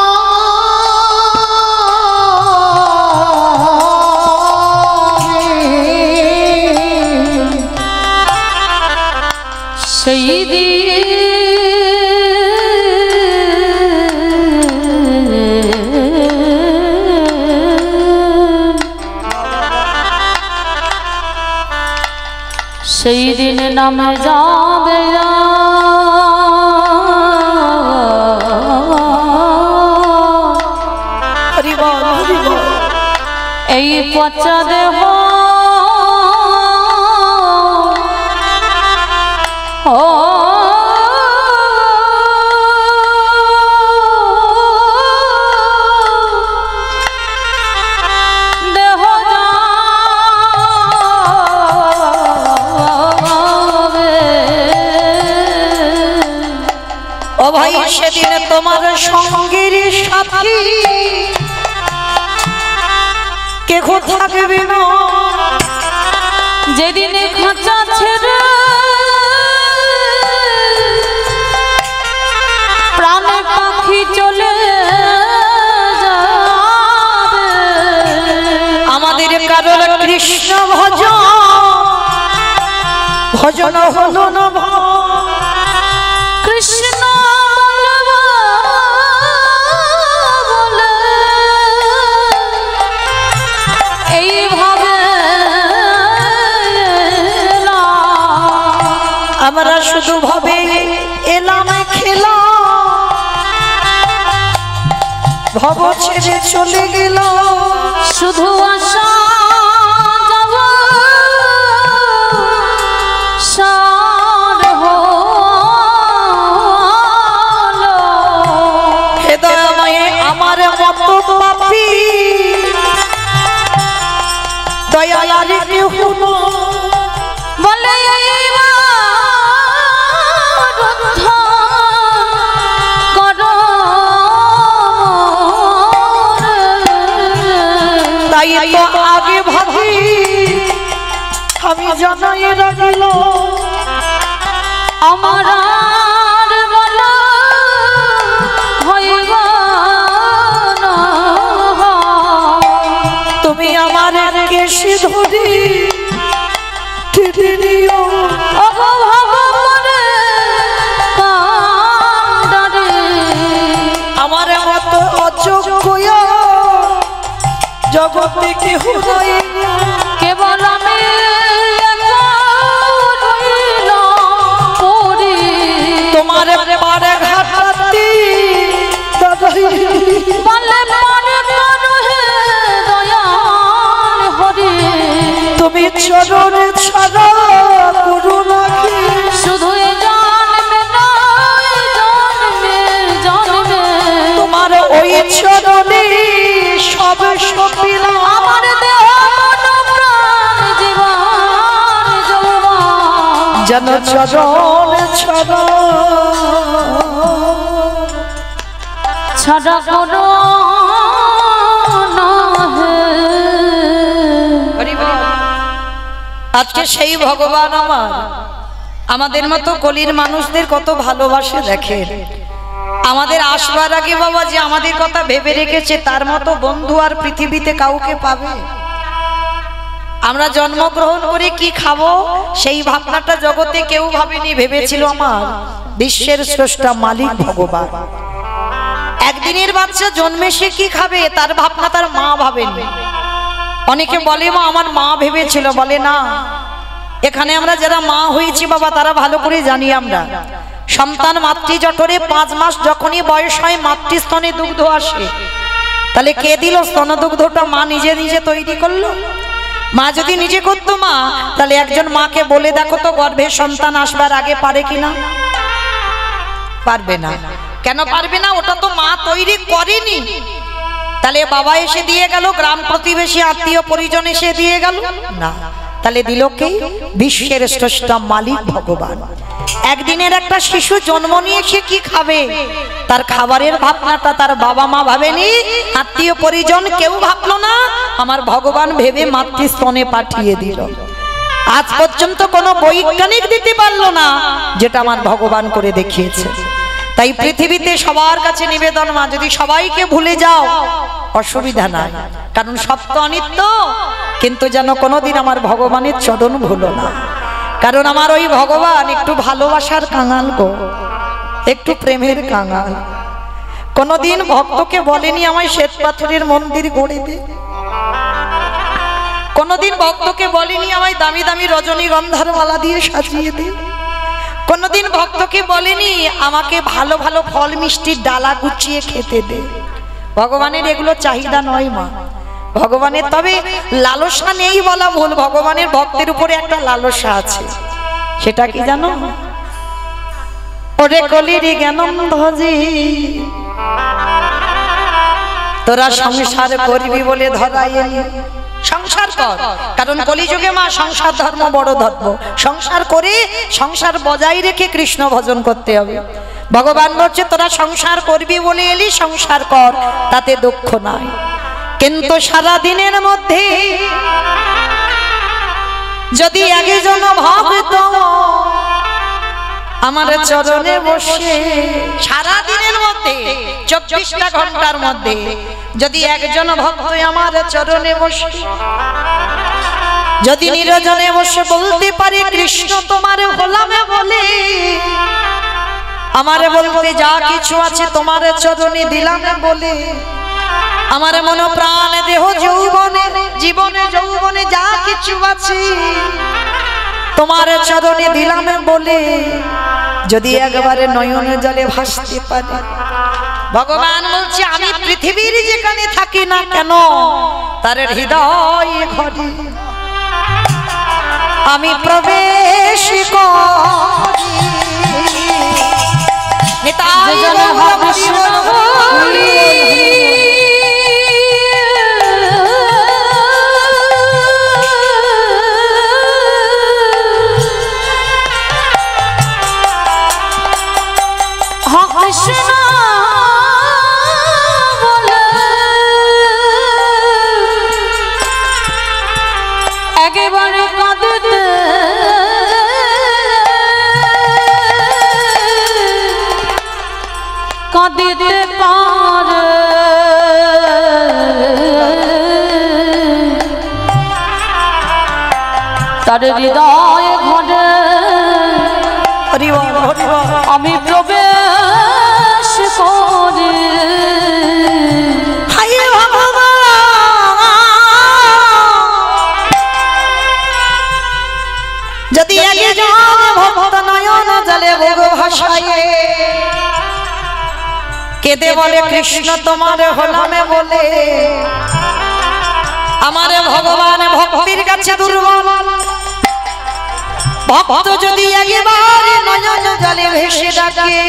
সেই দিন নামে যাবে এই পচা দেহ ও ভাই সেদিন তোমার সঙ্গের সাথী কে থাকবে না। যেদিন খাঁচা ছেড়ে প্রাণ পাখি চলে যাবে, আমাদের কারণ কৃষ্ণ ভজন ভজন হলো না। কৃষ্ণ আমরা শুধু ভাবে এলাম খেলা, ভব ছেড়ে চলে গেল। শুধু আশা যাওয়া সার হলো। হৃদয়ময়ে আমার মতো পাপী দয়াল কেউ বলে তাই তো আগে ভাবি আমি জানাই রাখিল আমার তুমি আমার কেশে ধরি দিও আমার মতো অযোগ্য জগতে কেহ নাই, কেবল আমি তোমার পারে ঘাটাতে তুমি চরণে ছাড়া করু নাকি। শুধু তোমার ওই চরণে সব সপিলাম। আমার দেহ জীবন যেন চরণ ছাড়া ছাড়া করো না হে। আজকে সেই ভগবান আমাদের মতো কলির মানুষদের কত ভালোবাসে দেখেন। আমাদের আসবার আগে বাবা যে আমাদের কথা ভেবে রেখেছে তার মতো বন্ধু আর পৃথিবীতে কাউকে পাবে? আমরা জন্মগ্রহণ করে কি খাবো সেই ভাবনাটা জগতে কেউ ভাবেনি। ভেবেছিল আমার বিশ্বের স্রষ্টা মালিক ভগবান। একদিনের বাচ্চা জন্মে সে কি খাবে তার ভাবনা তার মা ভাবেনি। অনেকে বলে মা আমার মা ভেবেছিল, বলে না। এখানে আমরা যারা মা হয়েছি বাবা তারা ভালো করে জানি, আমরা সন্তান মাতৃ জঠরে 5 মাস যখনই বয়স হয় মাতৃস্তনে দুগ্ধ আসে, তাহলে কে দিল স্তন দুগ্ধটা? মা নিজে নিজে তৈরি করলো। মা যদি নিজে করতো মা, তাহলে একজন মাকে বলে দেখো তো গর্ভে সন্তান আসবার আগে পারে কিনা? পারবে না। কেন পারবে না? ওটা তো মা তৈরি করেনি। তাহলে বাবা এসে দিয়ে গেল, গ্রাম প্রতিবেশী আত্মীয় পরিজন এসে দিয়ে গেল না, তাহলে দিল কে? বিশ্বের স্রষ্টা মালিক ভগবান। একদিনের একটা শিশু জন্ম নিয়ে সে কি খাবে তার খাবারের ভাবনাটা তার বাবা মা ভাবেনি, আত্মীয় পরিজন কেউ ভাবলো না, আমার ভগবান ভেবে মাতৃস্তনে পাঠিয়ে দিল। আজ পর্যন্ত কোনো বৈজ্ঞানিক দিতে পারলো না যেটা আমার ভগবান করে দেখিয়েছে। তাই পৃথিবীতে সবার কাছে নিবেদন মা, যদি সবাইকে ভুলে যাও অসুবিধা নাই, কারণ সব তো অনিত্য, কিন্তু যেন কোনোদিন আমার ভগবানের চরণ ভুলো না। কারণ আমার ওই ভগবান একটু ভালোবাসার কাঙাল গো, একটু প্রেমের কাঙাল। কোনোদিন ভক্তকে বলেনি আমায় শ্বেত পাথরের মন্দির গড়ে দে, কোনোদিন ভক্তকে বলেনি আমায় দামি দামি রজনীগন্ধার মালা দিয়ে সাজিয়ে দে, কোনোদিন ভক্তকে বলেনি আমাকে ভালো ভালো ফল মিষ্টির ডালা গুছিয়ে খেতে দে। ভগবানের এগুলো চাহিদা নয় মা। ভগবানের তবে লালসা নেই বলা ভুল, ভগবানের ভক্তের উপরে একটা লালসা আছে। সেটা কি জানো? ওরে কলির জ্ঞানন্ধজি তোরা সংসার করবি বলে ধরাইলি, সংসার কর। কারণ কলিযুগে মা সংসার ধর্ম বড় ধর্ম। সংসার করে সংসার বজায় রেখে কৃষ্ণ ভজন করতে হবে। ভগবান বলছে তোরা সংসার করবি বলে এলি, সংসার কর, তাতে দুঃখ নাই। কিন্তু সারা দিনের মধ্যে যদি একজন ভক্ত আমার চরণে বসে, সারা দিনের মধ্যে 24টা ঘন্টার মধ্যে যদি একজন ভক্ত আমার চরণে বসে, যদি নিরজনে বসে বলতে পারে কৃষ্ণ তোমার হলামে বলে, আমারে বলতে যা কিছু আছে তোমার চরণে দিলাম বলে, আমার মন প্রাণ দেহ যৌবনে জীবনে যৌবনে যা কিছু আছে তোমার চরণে দিলাম বলে, যদি একবারে নয়ন জলে ভাসতে পারে, ভগবান বলছে আমি পৃথিবীর যেখানে থাকি না কেন তার হৃদয় ঘরে আমি প্রবেশ করি। নিতাই কাঁদিতে পারে তার হৃদয় ঘরে আমি প্রবেশ করি। যদি একজন ভক্ত নয়ন জলে ভোগ ভাসায় কেঁদে বলে কৃষ্ণ তোমার হলামে বলে, আমার ভগবান ভক্তির কাছে দুর্বল। ভক্ত যদি একবার নয়ন জলে ভেসে ডাকে,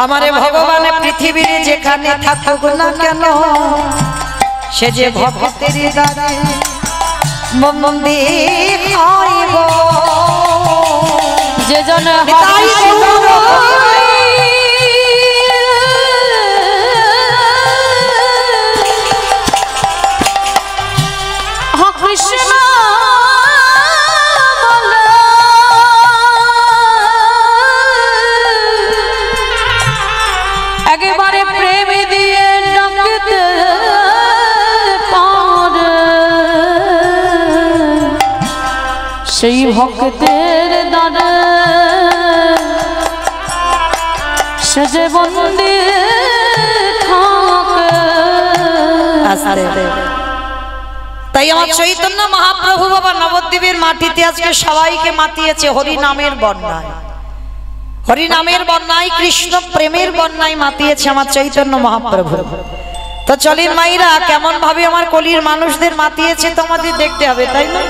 আমার ভগবান পৃথিবীর যেখানে থাকুক না কেন সে যে ভক্তের দ্বারে মন্দির হইব। যে জন প্রেম দিয়ে ডাকতে পারে সেই ভক্তের দ্বারে সে যে বন্দী থাকে। তাই আমার চৈতন্য মহাপ্রভু বাবা নবদ্বীপের মাটিতে আজকে সবাইকে মাতিয়েছে হরি নামের বন্যায়, হরি নামের বন্যায়, কৃষ্ণ প্রেমের বন্যায় মাতিয়েছে আমার চৈতন্য মহাপ্রভু। তো চলেন মাইরা কেমন ভাবে আমার কলির মানুষদের মাতিয়েছে তোমাদের দেখতে হবে, তাই না?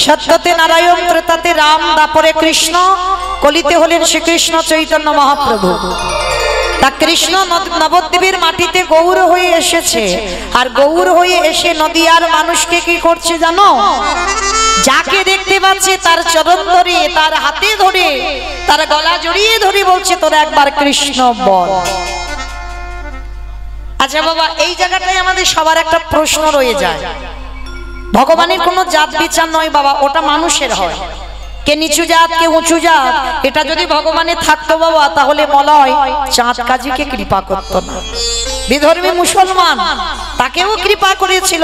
সত্যতে নারায়ণ, ত্রেতাতে রাম, দাপরে কৃষ্ণ, কলিতে হলেন শ্রীকৃষ্ণ চৈতন্য মহাপ্রভু। তা কৃষ্ণ নবদ্বীপের মাটিতে গৌর হয়ে এসেছে, আর গৌর হয়ে এসে নদিয়ার মানুষকে কি করছে জানো? যাকে দেখতে পাচ্ছে তার চরণ ধরে, তার হাতে ধরে, তার গলা জড়িয়ে ধরে বলছে তোরা একবার কৃষ্ণ বল। আচ্ছা বাবা, এই জায়গাটাই আমাদের সবার একটা প্রশ্ন রয়ে যায়। ভগবানের কোনো জাত বিচার নয় বাবা, ওটা মানুষের হয়। কে নিচু জাত, কে উঁচু জাত, এটা যদি ভগবানের থাকতো বাবা তাহলে মলয় চাঁদ কাজীকে কৃপা করতো না। বিধর্মী মুসলমান তাকেও কৃপা করেছিল,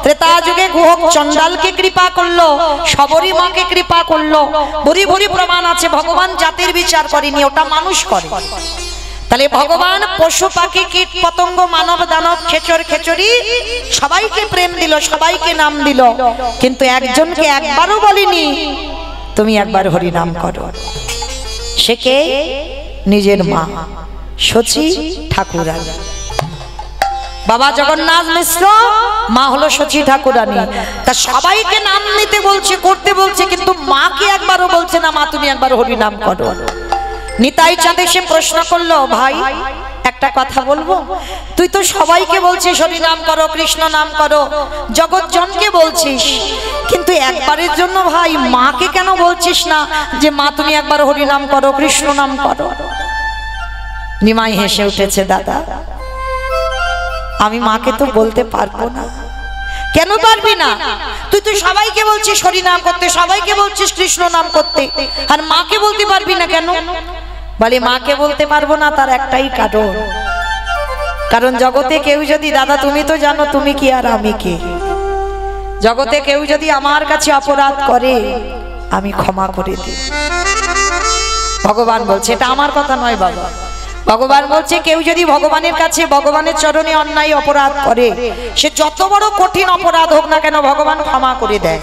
ত্রেতা যুগে গুহক চণ্ডালকে কৃপা করলো, শবরী মাকে কৃপা করলো। ভরি ভরি প্রমাণ আছে ভগবান জাতির বিচার করেনি, ওটা মানুষ করে। তাহলে ভগবান পশু পাখি কীট পতঙ্গ মানব দানব খেচর খেচরি সবাইকে প্রেম দিল, সবাইকে নাম দিল, কিন্তু একজনকে একবারও বলেনি তুমি একবার হরি নাম করো। সে কে? নিজের মা শচী ঠাকুরানী। বাবা জগন্নাথ মিশ্র মা হলো শচী ঠাকুরানী। তা সবাইকে নাম নিতে বলছে, করতে বলছে, কিন্তু মাকে একবারও বলছে না মা তুমি একবার হরি নাম করো। নিতাই চাঁদ এসে প্রশ্ন করলো, ভাই একটা কথা বলবো, তুই তো সবাইকে বলছিস হরি নাম করো, কৃষ্ণ নাম করো, জগৎ জনকে বলছিস, কিন্তু একবারের জন্য ভাই মাকে কেন বলছিস না যে মা তুমি একবার হরি নাম করো, কৃষ্ণ নাম করো? নিমাই হেসে উঠেছে, দাদা আমি মাকে তো বলতে পারবো না। কেন পারবি না? তুই তো সবাইকে বলছিস হরি নাম করতে, সবাইকে বলছিস কৃষ্ণ নাম করতে, আর মাকে বলতে পারবি না কেন? বলে মাকে বলতে পারবো না তার একটাই কারণ, কারণ জগতে কেউ যদি, দাদা তুমি তো জানো তুমি কি আর আমি কি, জগতে কেউ যদি আমার কাছে অপরাধ করে আমি ক্ষমা করে দিই। ভগবান বলছে, এটা আমার কথা নয় বাবা, ভগবান বলছে কেউ যদি ভগবানের কাছে ভগবানের চরণে অন্যায় অপরাধ করে, সে যত বড় কঠিন অপরাধ হোক না কেন ভগবান ক্ষমা করে দেয়।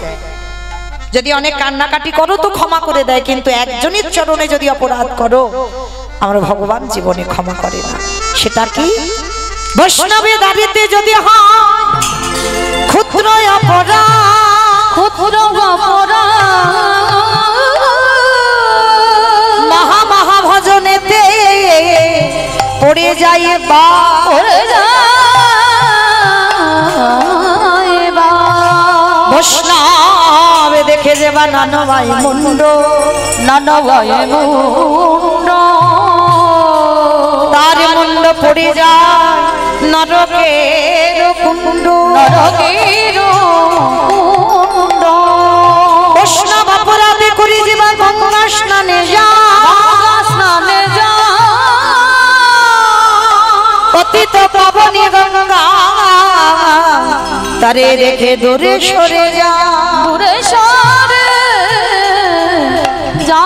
যদি অনেক কান্নাকাটি করো তো ক্ষমা করে দেয়, কিন্তু একজনের চরণে যদি অপরাধ করো আমরা ভগবান জীবনে ক্ষমা করে না। সেটা কি? বৈষ্ণবে দাঁড়িতে যদি হয় ক্ষুদ্র অপরাধ, ক্ষুদ্র অপরাধ মহা মহা ভজনেতে পড়ে যায় বা বৈষ্ণব দেখে যাবা নানবাই মুন্ড, নানবাই মুন্ড, তার মুন্ড পড়ে যায় নরকের কুণ্ড, নরকের কুণ্ড। বৈষ্ণব অপরাধে করে যাবা গঙ্গা স্নানে যা, স্নানে যা, পতিত পাবনী গঙ্গা তারে রেখে দূরে সরে যা, দূরে সরে যা।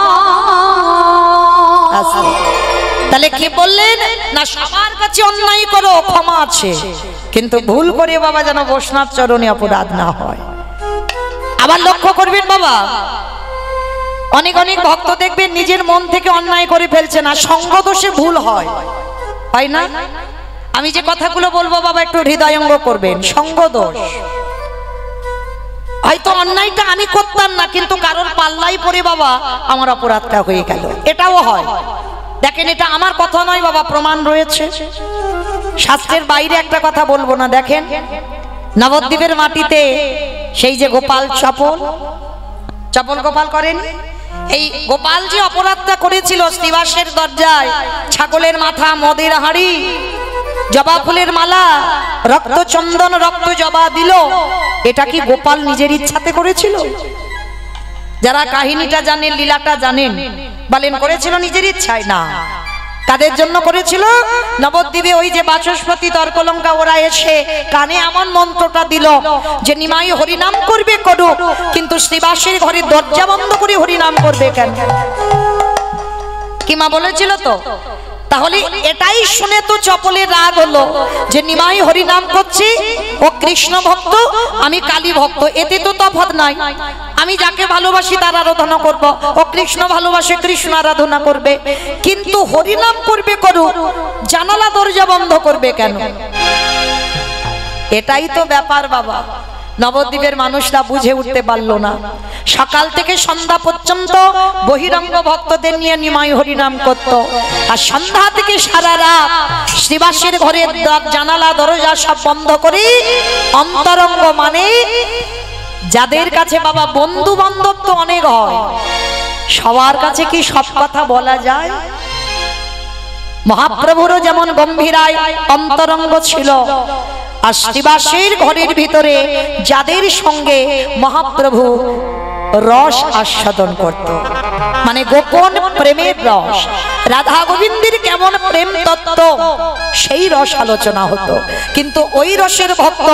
তাহলে কি বললেন না, সবার কাছে অন্যায় করো ক্ষমা আছে, কিন্তু ভুল করে বাবা যেন বৈষ্ণব চরণে অপরাধ না হয়। আবার লক্ষ্য করবেন বাবা, অনেক অনেক ভক্ত দেখবেন নিজের মন থেকে অন্যায় করে ফেলছে না, সঙ্গ দোষে ভুল হয়, হয় না? আমি যে কথাগুলো বলবো বাবা একটু হৃদয়ঙ্গ করবেন। সঙ্গ দোষ, হয়তো অন্যায়টা আমি করতাম না, কিন্তু কারণ পাল্লাই পড়ে বাবা আমার অপরাধটা হয়ে গেল, এটাও হয়। দেখেন এটা আমার কথা নয় বাবা, প্রমাণ রয়েছে, শাস্ত্রের বাইরে একটা কথা বলবো না। দেখেন নবদ্বীপের মাটিতে সেই যে গোপাল চপল, চপল গোপাল করেন, এই গোপাল যে অপরাধটা করেছিল, শ্রীবাসের দরজায় ছাগলের মাথা, মদের হাঁড়ি, জবা ফুলের মালা, রক্ত চন্দন রক্ত জবা দিল, এটা কি গোপাল নিজের ইচ্ছাতে করেছিল? যারা কাহিনীটা জানেন, লীলাটা জানেন, বলেন করেছিল নিজের ইচ্ছায়? না, কাদের জন্য করেছিল? নবদ্বীপে ওই যে বাচস্পতি তর্কলঙ্কা ওরা এসে কানে এমন মন্ত্রটা দিল যে নিমাই হরিনাম করবে করুক, কিন্তু শ্রীবাসের ঘরে দরজা বন্ধ করে হরিনাম করবে কেন? কি মা বলেছিল তো? তাহলে এটাই শুনে তো চপলের রাগ হলো যে নিমাই হরিনাম করছি, ও কৃষ্ণ ভক্ত, আমি কালী ভক্ত, এতে তো তফাৎ নাই। আমি যাকে ভালোবাসি তার আরাধনা করব, ও কৃষ্ণ ভালোবাসে কৃষ্ণ আরাধনা করবে, কিন্তু হরিনাম করবে করুক, জানালা দরজা বন্ধ করবে কেন? এটাই তো ব্যাপার বাবা। নবদ্বীপের মানুষরা বুঝে উঠতে পারলো না। সকাল থেকে সন্ধ্যা পর্যন্ত বহিরঙ্গ ভক্তদের নিয়ে নিমাই হরিনাম করত, আর সন্ধ্যা থেকে সারা রাত শ্রীবাসের ঘরের জানালা দরজা সব বন্ধ করে অন্তরঙ্গ মানে যাদের কাছে বাবা বন্ধু বান্ধব তো অনেক হয়, সবার কাছে কি সব কথা বলা যায়? মহাপ্রভুরও যেমন গম্ভীরায় অন্তরঙ্গ ছিল, আর শ্রীবাসের ঘরের ভিতরে যাদের সঙ্গে মহাপ্রভু রস আস্বাদন করত, মানে গোপন প্রেমের রস, রাধা গোবিন্দের কেমন প্রেম তত্ত্ব সেই রস আলোচনা হতো। কিন্তু ওই রসের ভক্ত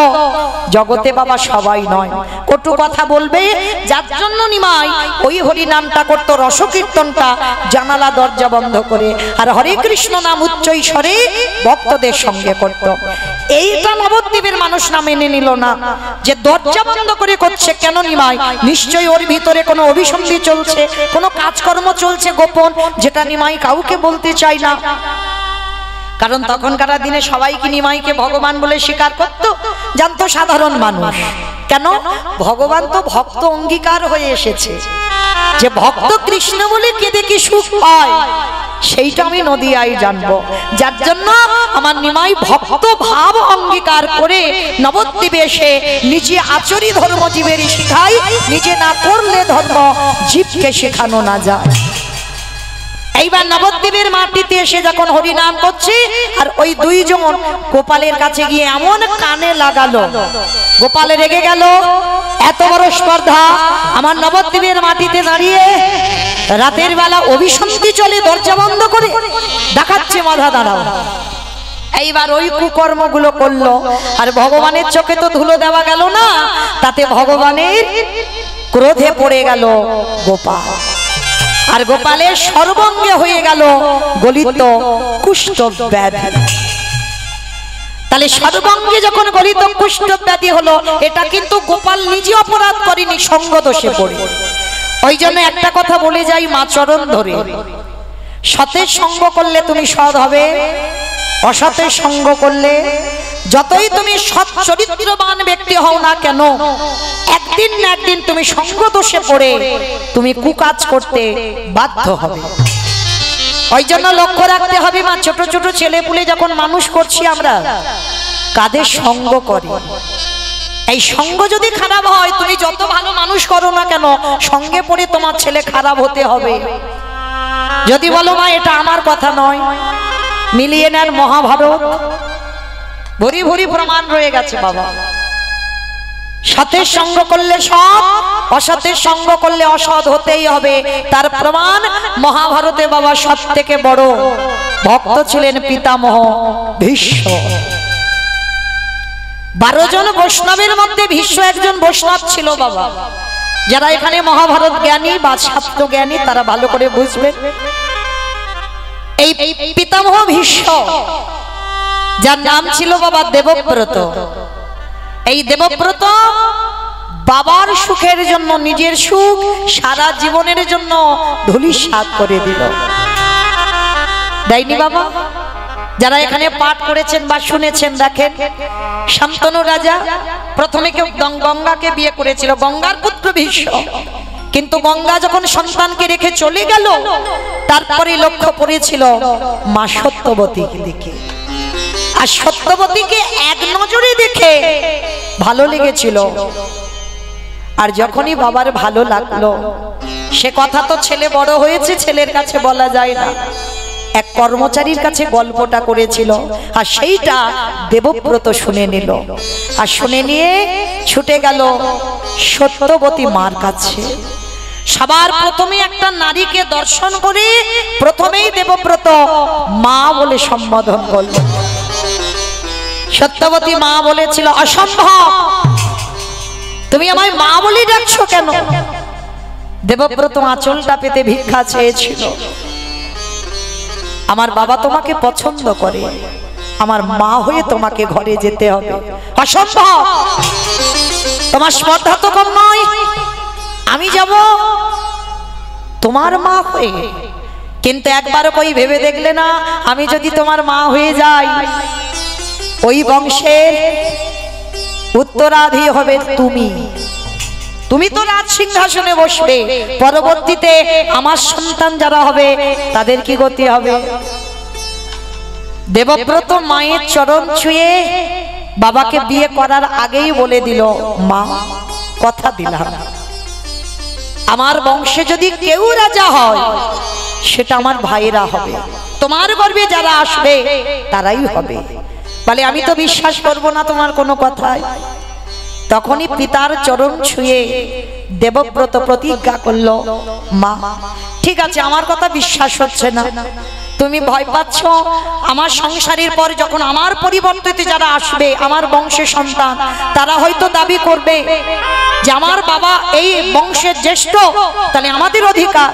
জগতে বাবা সবাই নয়, কটু কথা বলবে, যার জন্য নিমাই ওই হরি নামটা করতো, রসকীর্তনটা জানালা দরজা বন্ধ করে, আর হরে কৃষ্ণ নাম উচ্চ স্বরে ভক্তদের সঙ্গে করত। এইটা নবদ্বীপের মানুষ না মেনে নিল না, যে দরজা বন্ধ করে করছে কেন নিমাই? নিশ্চয়ই ওর ভিতরে কোনো অভিসন্ধি চলছে, কোনো কাজকর্ম চলছে গোপন, যেটা নিমাই কাউকে বলতে চাই না। কারণ তখনকার দিনে সবাই কি নিমাইকে ভগবান বলে স্বীকার করত? জানতো সাধারণ মানুষ। কেন? ভগবান তো ভক্ত অঙ্গীকার হয়ে এসেছে, যে ভক্ত কৃষ্ণ বলে কে দেখি সুখ পায়, সেইটা আমি নদিয়ায় জানবো। যার জন্য আমার নিমাই ভক্ত ভাব অঙ্গীকার করে নবদ্বীপে এসে নিজে আচরি ধর্ম জীবের শিখাই, নিজে না করলে ধর্ম জীবকে শেখানো না যায়। এইবার নবদ্বীপের মাটিতে এসে যখন হরিনাম করছে, আর ওই দুইজন গোপালের কাছে গিয়ে এমন কানে লাগালো, গোপালে রেগে গেল, এত বড় স্পর্ধা আমার নবদ্বীপের মাটিতে দাঁড়িয়ে রাতের বেলা অভিসন্ধি চলে দরজা বন্ধ করে দেখাচ্ছে মাথা দাঁড়াও। এইবার ওই কুকর্মগুলো করলো, আর ভগবানের চোখে তো ধুলো দেওয়া গেল না, তাতে ভগবানের ক্রোধে পড়ে গেল গোপাল, আর গোপালের সর্বাঙ্গে হয়ে গেল গলিত কুষ্ঠ ব্যাধি। তাহলে সর্বাঙ্গে যখন গলিত কুষ্ঠ ব্যাধি হলো, এটা কিন্তু গোপাল নিজে অপরাধ করেনি, সঙ্গ দোষে পড়ে। ওই জন্য একটা কথা বলে যাই মা চরণ ধরে, সতের সঙ্গ করলে তুমি সৎ হবে, অসতের সঙ্গ করলে যতই তুমি সৎ চরিত্রবান ব্যক্তি হও না কেন, একদিন না একদিন তুমি সঙ্গ দোষে পড়ে তুমি কুকাজ করতে বাধ্য হবে। ওই জন্য লক্ষ্য রাখতে হবে মা, ছোট ছোট ছেলে পুলে যখন মানুষ করছি আমরা, কাদের সঙ্গ করে। এই সঙ্গ যদি খারাপ হয়, তুমি যত ভালো মানুষ করো না কেন, সঙ্গে পড়ে তোমার ছেলে খারাপ হতে হবে। যদি বলো মা এটা আমার কথা নয়, মিলিয়ে নেন মহাভারত, ভরি ভরি প্রমাণ রয়ে গেছে বাবা। সতের সঙ্গ করলে সৎ, অসতের সঙ্গ করলে অসৎ হতেই হবে। তার প্রমাণ মহাভারতে বাবা সব থেকে বড় ভক্ত ছিলেন পিতামহ ভীষ্ম। 12 জন বৈষ্ণবের মধ্যে ভীষ্ম একজন বৈষ্ণব ছিল বাবা। যারা এখানে মহাভারত জ্ঞানী বা শাস্ত্র জ্ঞানী তারা ভালো করে বুঝবেন। এই পিতামহ ভীষ্ম, যার নাম ছিল বাবা দেবব্রত, এই দেবব্রত বাবার সুখের জন্য নিজের সুখ সারা জীবনের জন্য ধূলিসাৎ করে দিল। দেয়নি বাবা? যারা এখানে পাঠ করেছেন বা শুনেছেন, দেখেন শান্তনু রাজা প্রথমে কেউ গঙ্গাকে বিয়ে করেছিল, গঙ্গার পুত্র ভীষ্ম, কিন্তু গঙ্গা যখন সন্তানকে রেখে চলে গেল, তারপরে লক্ষ্য পড়েছিল মা সত্যবতীকে দেখে, আর সত্যবতীকে এক নজরে দেখে ভালো লেগেছিল। আর যখনই বাবার ভালো লাগলো, সে কথা তো ছেলে বড় হয়েছে, ছেলের কাছে বলা যায় না, এক কর্মচারীর কাছে গল্পটা করেছিল, আর সেইটা দেবব্রত শুনে নিল, আর শুনে নিয়ে ছুটে গেল সত্যবতী মার কাছে। সবার প্রথমে একটা নারীকে দর্শন করে প্রথমেই দেবব্রত মা বলে সম্বোধন করল। সত্যবতী মা বলেছিল, অসম্ভব, তুমি আমায় মা বলে ডাকছো কেন? দেবব্রত আঁচলটা পেতে ভিক্ষা চেয়েছিল। আমার বাবা তোমাকে পছন্দ করে, আমার মা হয়ে তোমাকে ঘরে যেতে হবে। অসম্ভব, তোমার স্পর্ধা তো কম নয়, আমি যাব তোমার মা হয়ে। কিন্তু একবারও কই ভেবে দেখলে না, আমি যদি তোমার মা হয়ে যাই, ওই বংশের উত্তরাধি হবে তুমি। তুমি তো রাজ সিংহাসনে বসবে, পরবর্তীতে আমার সন্তান যারা হবে তাদের কি গতি হবে? দেবব্রত মায়ের চরণ ছুঁয়ে বাবাকে বিয়ে করার আগেই বলে দিল, মা কথা দিলাম, আমার বংশে যদি কেউ রাজা হয় সেটা আমার ভাইরা হবে, তোমার গর্ভে যারা আসবে তারাই হবে। বলে আমি তো বিশ্বাস করব না তোমার কোনো কথায়। তখনই পিতার চরণ ছুঁয়ে দেবব্রত প্রতিজ্ঞা করল, মা ঠিক আছে, আমার কথা বিশ্বাস হচ্ছে না, তুমি ভয় পাচ্ছ, আমার সংসারের পর যখন আমার পরিবর্তিতে যারা আসবে, আমার বংশের সন্তান, তারা হয়তো দাবি করবে যে আমার বাবা এই বংশের জ্যেষ্ঠ, তাহলে আমাদের অধিকার।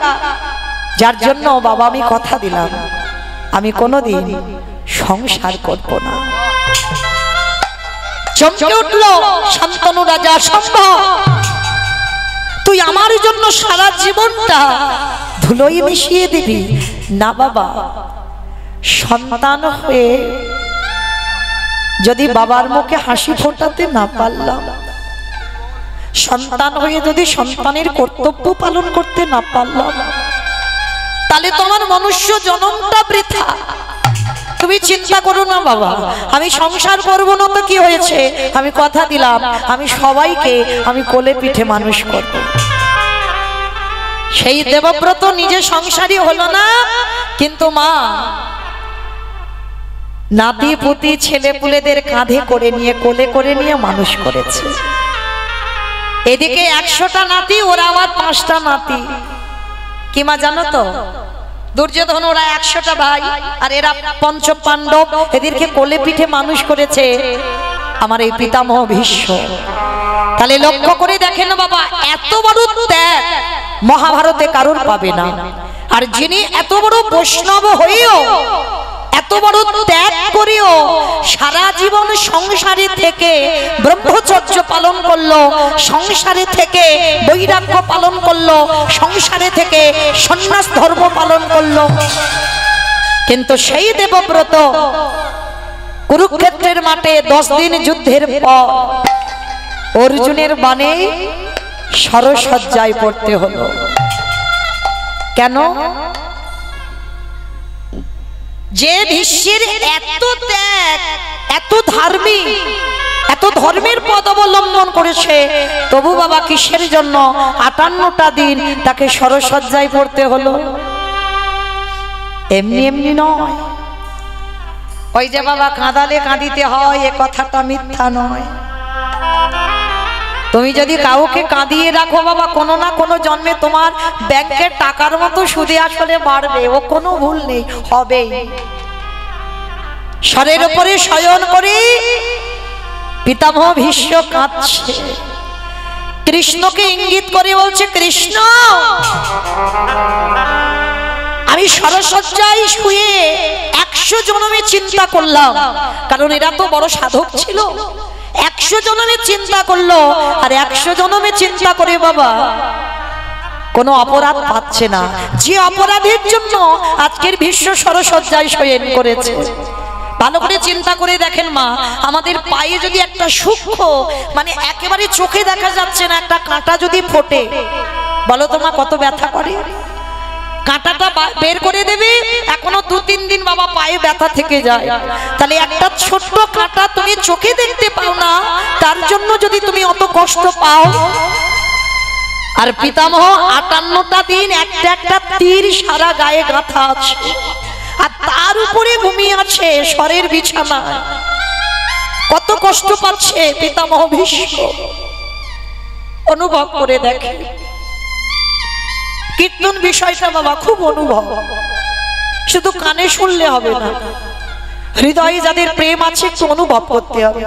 যার জন্য বাবা আমি কথা দিলাম, আমি কোনোদিন সংসার করব না। চমকে উঠল শান্তনু রাজা, সম্ভব, তুই আমার জন্য সারা জীবনটা ধুলোয় মিশিয়ে দিবি? না বাবা, সন্তান হয়ে যদি বাবার মুখে হাসি ফোটাতে না পারলাম, সন্তান হয়ে যদি সন্তানের কর্তব্য পালন করতে না পারলাম, তাহলে তোমার মনুষ্য জন্মটা বৃথা। তুমি চিন্তা করো না বাবা, আমি সংসার করবো না তো কি হয়েছে, আমি কথা দিলাম আমি সবাইকে আমি কোলে পিঠে মানুষ করব। সেই দেবব্রত নিজে সংসারী হলো না, কিন্তু মা নাতি পুতি ছেলে পুলেদের কাঁধে করে নিয়ে কোলে করে নিয়ে মানুষ করেছে। এদিকে 100টা নাতি, ওরা আবার 5টা নাতি। কি মা জানো তো, দুর্যোধন ওরা 100টা ভাই, আর এরা পঞ্চ পাণ্ডব, এদেরকে কোলে পিঠে মানুষ করেছে আমার এই পিতামহ ভীষ্ম। তাহলে লক্ষ্য করে দেখেন বাবা, এত বড় ত্যাগ মহাভারতে কারোর পাবে না। আর যিনি এত বড় বৈষ্ণব হয়েও, এত বড় ত্যাগ করেও সারা জীবন সংসারে থেকে ব্রহ্মচর্য পালন করলো, সংসারে থেকে বৈরাগ্য পালন করলো, সংসারে থেকে সন্ন্যাস ধর্ম পালন করলো, কিন্তু সেই দেবব্রত কুরুক্ষেত্রের মাঠে 10 দিন যুদ্ধের পর অর্জুনের বাণে সরসজ্জায় পড়তে হলো। কেন? যে ভীষ্মের এত ত্যাগ, এত ধার্মিক, এত ধর্মের পদ অবলম্বন করেছে, তবু বাবা কিসের জন্য 58টা দিন তাকে সরসজ্জায় পড়তে হলো? এমনি এমনি নয়। ওই যে বাবা কাঁদালে কাঁদিতে হয়, এ কথাটা মিথ্যা নয়। তুমি যদি কাউকে কাঁদিয়ে রাখো বাবা, কোনো না কোনো জন্মে তোমার ব্যাংকের টাকার মতো সুদে আসলে বাড়বে, ও কোনো ভুল নেই, হবেই। শরের উপরে শয়ন করে পিতামহ ভীষ্ম কাঁদছে, কৃষ্ণকে ইঙ্গিত করে বলছে, কৃষ্ণ আমি সরসজ্জায় শুয়ে 100 জন্মে চিন্তা করলাম, কারণ এরা তো বড় সাধক ছিল, 100 জন্মে চিন্তা করলো, আর 100 জন্মে চিন্তা করে বাবা কোনো অপরাধ পাচ্ছে না, যে অপরাধের জন্য আজকের ভীষ্ম সরসজ্জায় শয়ন করেছে। ভালো করে চিন্তা করে দেখেন মা, আমাদের পায়ে যদি একটা সূক্ষ্ম, মানে একেবারে চোখে দেখা যাচ্ছে না, একটা কাঁটা যদি ফোটে, বলো তোমার কত ব্যথা করে? কাঁটাটা বের করে দেবে, এখনো 2-3 দিন বাবা পায়ে ব্যথা থেকে যায়। তাহলে একটা ছোট্ট কাঁটা তুমি চোখে দেখতে পাও না, তার জন্য যদি তুমি অত কষ্ট পাও। আর পিতামহ 58টা দিন একটা একটা তীর সারা গায়ে গাঁথা আছে, আর তার উপরে ঘুমিয়ে আছে শরের বিছানায়। কত কষ্ট পাচ্ছে পিতামহ ভীষ্ম, অনুভব করে দেখে। কীর্তন বিষয়টা বাবা খুব অনুভব, শুধু কানে শুনলে হবে না, হৃদয়ে যাদের প্রেম আছে একটু অনুভব করতে হবে।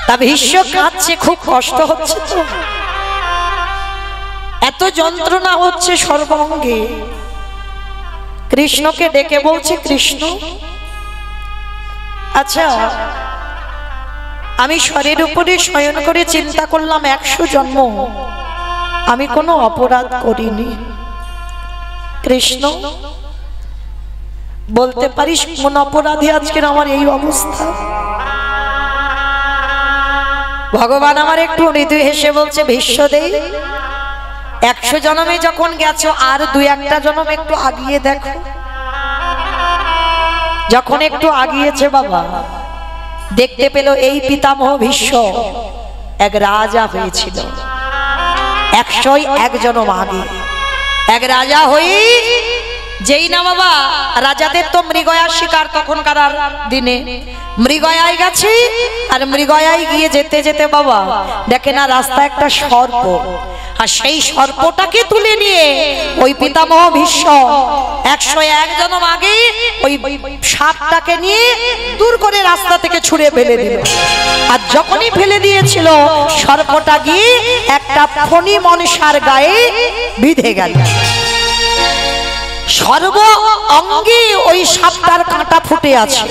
তা ভীষ্ম কাঁদছে, খুব কষ্ট হচ্ছে তো, এত যন্ত্রণা হচ্ছে সর্বাঙ্গে। কৃষ্ণকে ডেকে বলছে, কৃষ্ণ আচ্ছা আমি শরীর উপরে শয়ন করে চিন্তা করলাম 100 জন্ম আমি কোনো অপরাধ করিনি। কৃষ্ণ বলতে পারিস কোন অপরাধে আজকের আমার এই অবস্থা? ভগবান আমার একটু মৃদু হেসে বলছে, ভীষ্মদেব 100 জন্মে যখন গেছো আর 2-1টা জন্ম একটু আগিয়ে দেখো। যখন একটু আগিয়েছে বাবা, দেখতে পেল এই পিতামহ ভীষ্ম এক রাজা হয়েছিল 101 জন্ম আগে। এক রাজা হয়ে যেই না বাবা, রাজাদের তো মৃগয়ার শিকার তখনকার দিনে, মৃগয়ায় গেছে, আর মৃগয়ায় গিয়ে যেতে যেতে বাবা দেখে না রাস্তা একটা সর্প, আর সেই সর্পটাকে তুলে নিয়ে ওই পিতামহ ভীষ্ম 101 জন্ম আগে ওই সাপটাকে নিয়ে দূর করে রাস্তা থেকে ছুঁড়ে ফেলে দিল। আর যখনই ফেলে দিয়েছিল সর্পটা গিয়ে একটা ফণি মনসার গায়ে বিঁধে গেল। সর্ব অঙ্গে ওই সাপটার কাঁটা ফুটে আছে,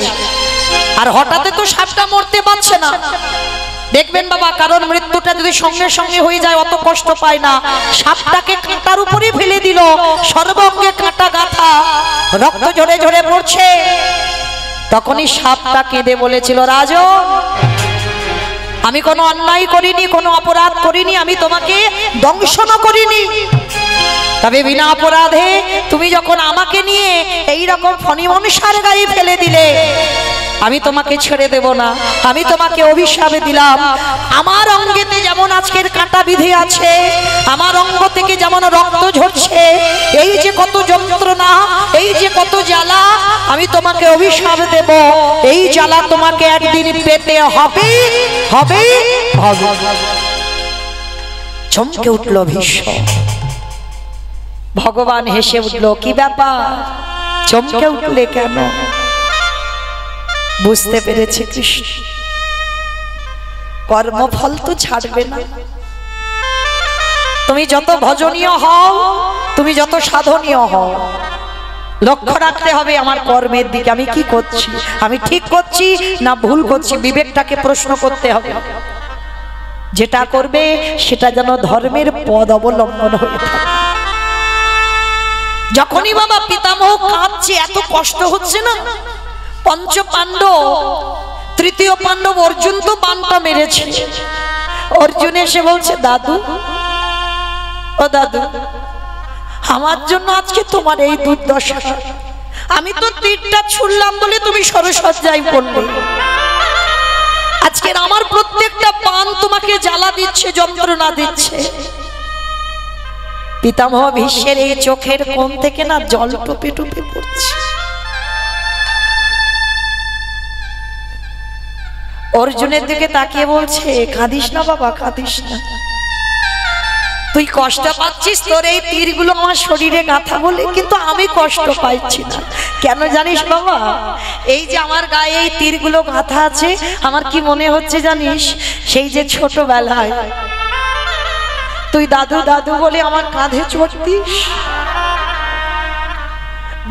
আর হঠাৎ তো সাপটা মরতে পারছে না। দেখবেন বাবা, কারণ মৃত্যুটা যদি সঙ্গে সঙ্গে হয়ে যায় অত কষ্ট পায় না। সাপটাকে কাঁটার উপরে ফেলে দিল, সর্বাঙ্গে কাঁটা গাঁথা, রক্ত ঝরে ঝরে পড়ছে। তখনই সাপটা কেঁদে বলেছিল, রাজন আমি কোনো অন্যায় করিনি, কোনো অপরাধ করিনি, আমি তোমাকে দংশনও করিনি, তবে বিনা অপরাধে তুমি যখন আমাকে নিয়ে এই রকম ফণি মনসার গায়ে ফেলে দিলে, আমি তোমাকে ছেড়ে দেব না। আমি তোমাকে অভিশাপ দিলাম, আমার অঙ্গেতে যেমন আজকের কাঁটা বিধে আছে, আমার অঙ্গ থেকে যেমন রক্ত ঝরছে, এই যে কত যন্ত্রণা, এই যে কত জ্বালা, আমি তোমাকে অভিশাপ দেব, এই জ্বালা তোমাকে একদিন পেতে হবে হবে হবে। চমকে উঠল ভীষ্ম। ভগবান হেসে উঠল, কি ব্যাপার চমকে উঠলে কেন? বুঝতে পেরেছে কৃষ্ণ কর্মফল তো ছাড়বে না। তুমি যত ভজনীয় হও, তুমি যত সাধনীয় হও, লক্ষ্য রাখতে হবে আমার কর্মের দিকে, আমি কি করছি, আমি ঠিক করছি না ভুল করছি, বিবেকটাকে প্রশ্ন করতে হবে। যেটা করবে সেটা যেন ধর্মের পদ অবলম্বন হয়ে থাকে। যখনই বাবা পিতামহ কাঁদছে, এত কষ্ট হচ্ছে না, পঞ্চ পাণ্ডব, তৃতীয় পাণ্ডব অর্জুন তো বানটা মেরেছে। অর্জুন এসে বলছে, দাদু ও দাদু, আমার জন্য আজকে তোমার এই দুর্দশা। আমি তো তীরটা ছুড়লাম বলে তুমি সরসজ্জায় পড়লে, আজকের আমার প্রত্যেকটা বান তোমাকে জ্বালা দিচ্ছে, যন্ত্রণা দিচ্ছে। পিতামহ ভীষ্মের এই চোখের কোণ থেকে না জল টোপে টোপে পড়ছে। অর্জুনের দিকে তাকিয়ে বলছে, কাঁদিস না বাবা, কাঁদিস না, তুই কষ্ট পাচ্ছিস, তোর এই তীরগুলো আমার শরীরে গাঁথা বলে, কিন্তু আমি কষ্ট পাইছি না। কেন জানিস বাবা? এই যে আমার গায়ে এই তীরগুলো গাঁথা আছে, আমার কি মনে হচ্ছে জানিস, সেই যে ছোটবেলায় তুই দাদু দাদু বলে আমার কাঁধে চড়তিস,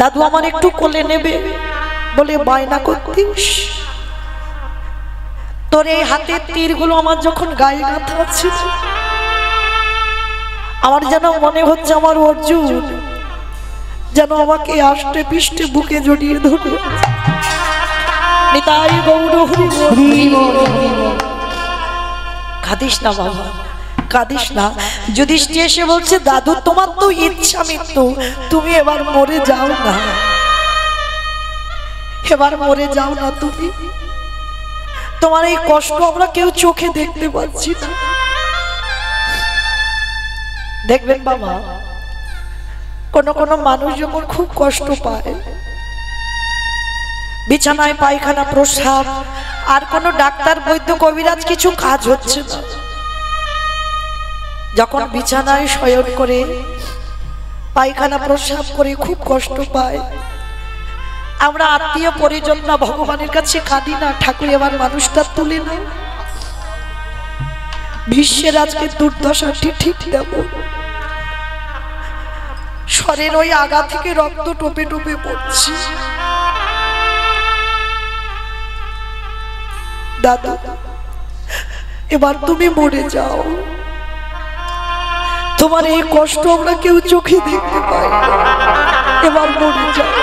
দাদু আমার একটু কোলে নেবে বলে বায়না করতিস, তোর এই হাতের তীরগুলো আমার যখন গায়ে গাঁথা আছে, আমার যেন মনে হচ্ছে আমার অর্জুন যেন আমাকে আষ্টে পিষ্টে বুকে জড়িয়ে ধরে। নিতাই গৌর হরি বল। কাঁদিস না বাবা, কাঁদিস না। যুধিষ্ঠির এসে বলছে, দাদু তোমার তো ইচ্ছা মৃত্যু, তুমি এবার মরে যাও না, এবার মরে যাও না তুমি, তোমার এই কষ্ট আমরা কেউ চোখে দেখতে পাচ্ছি না। দেখবেন বাবা, কোন কোন মানুষ যখন খুব কষ্ট পায়, বিছানায় পায়খানা প্রস্রাব, আর কোন ডাক্তার বৈদ্য কবিরাজ কিছু কাজ হচ্ছে না, যখন বিছানায় শয়ন করে পায়খানা প্রস্রাব করে খুব কষ্ট পায়, আমরা আত্মীয় পরিজন না ভগবানের কাছে কাঁদি না, ঠাকুর এবার মানুষটা তুলে না। বিশ্বের আজকে দুর্দশাটি ঠিক তেমন, শরীর ওই আগা থেকে রক্ত টোপে টোপে পড়ছে। দাদা এবার তুমি মরে যাও, তোমার এই কষ্ট আমরা কেউ চোখে দেখতে পাই না, এবার মরে যাও।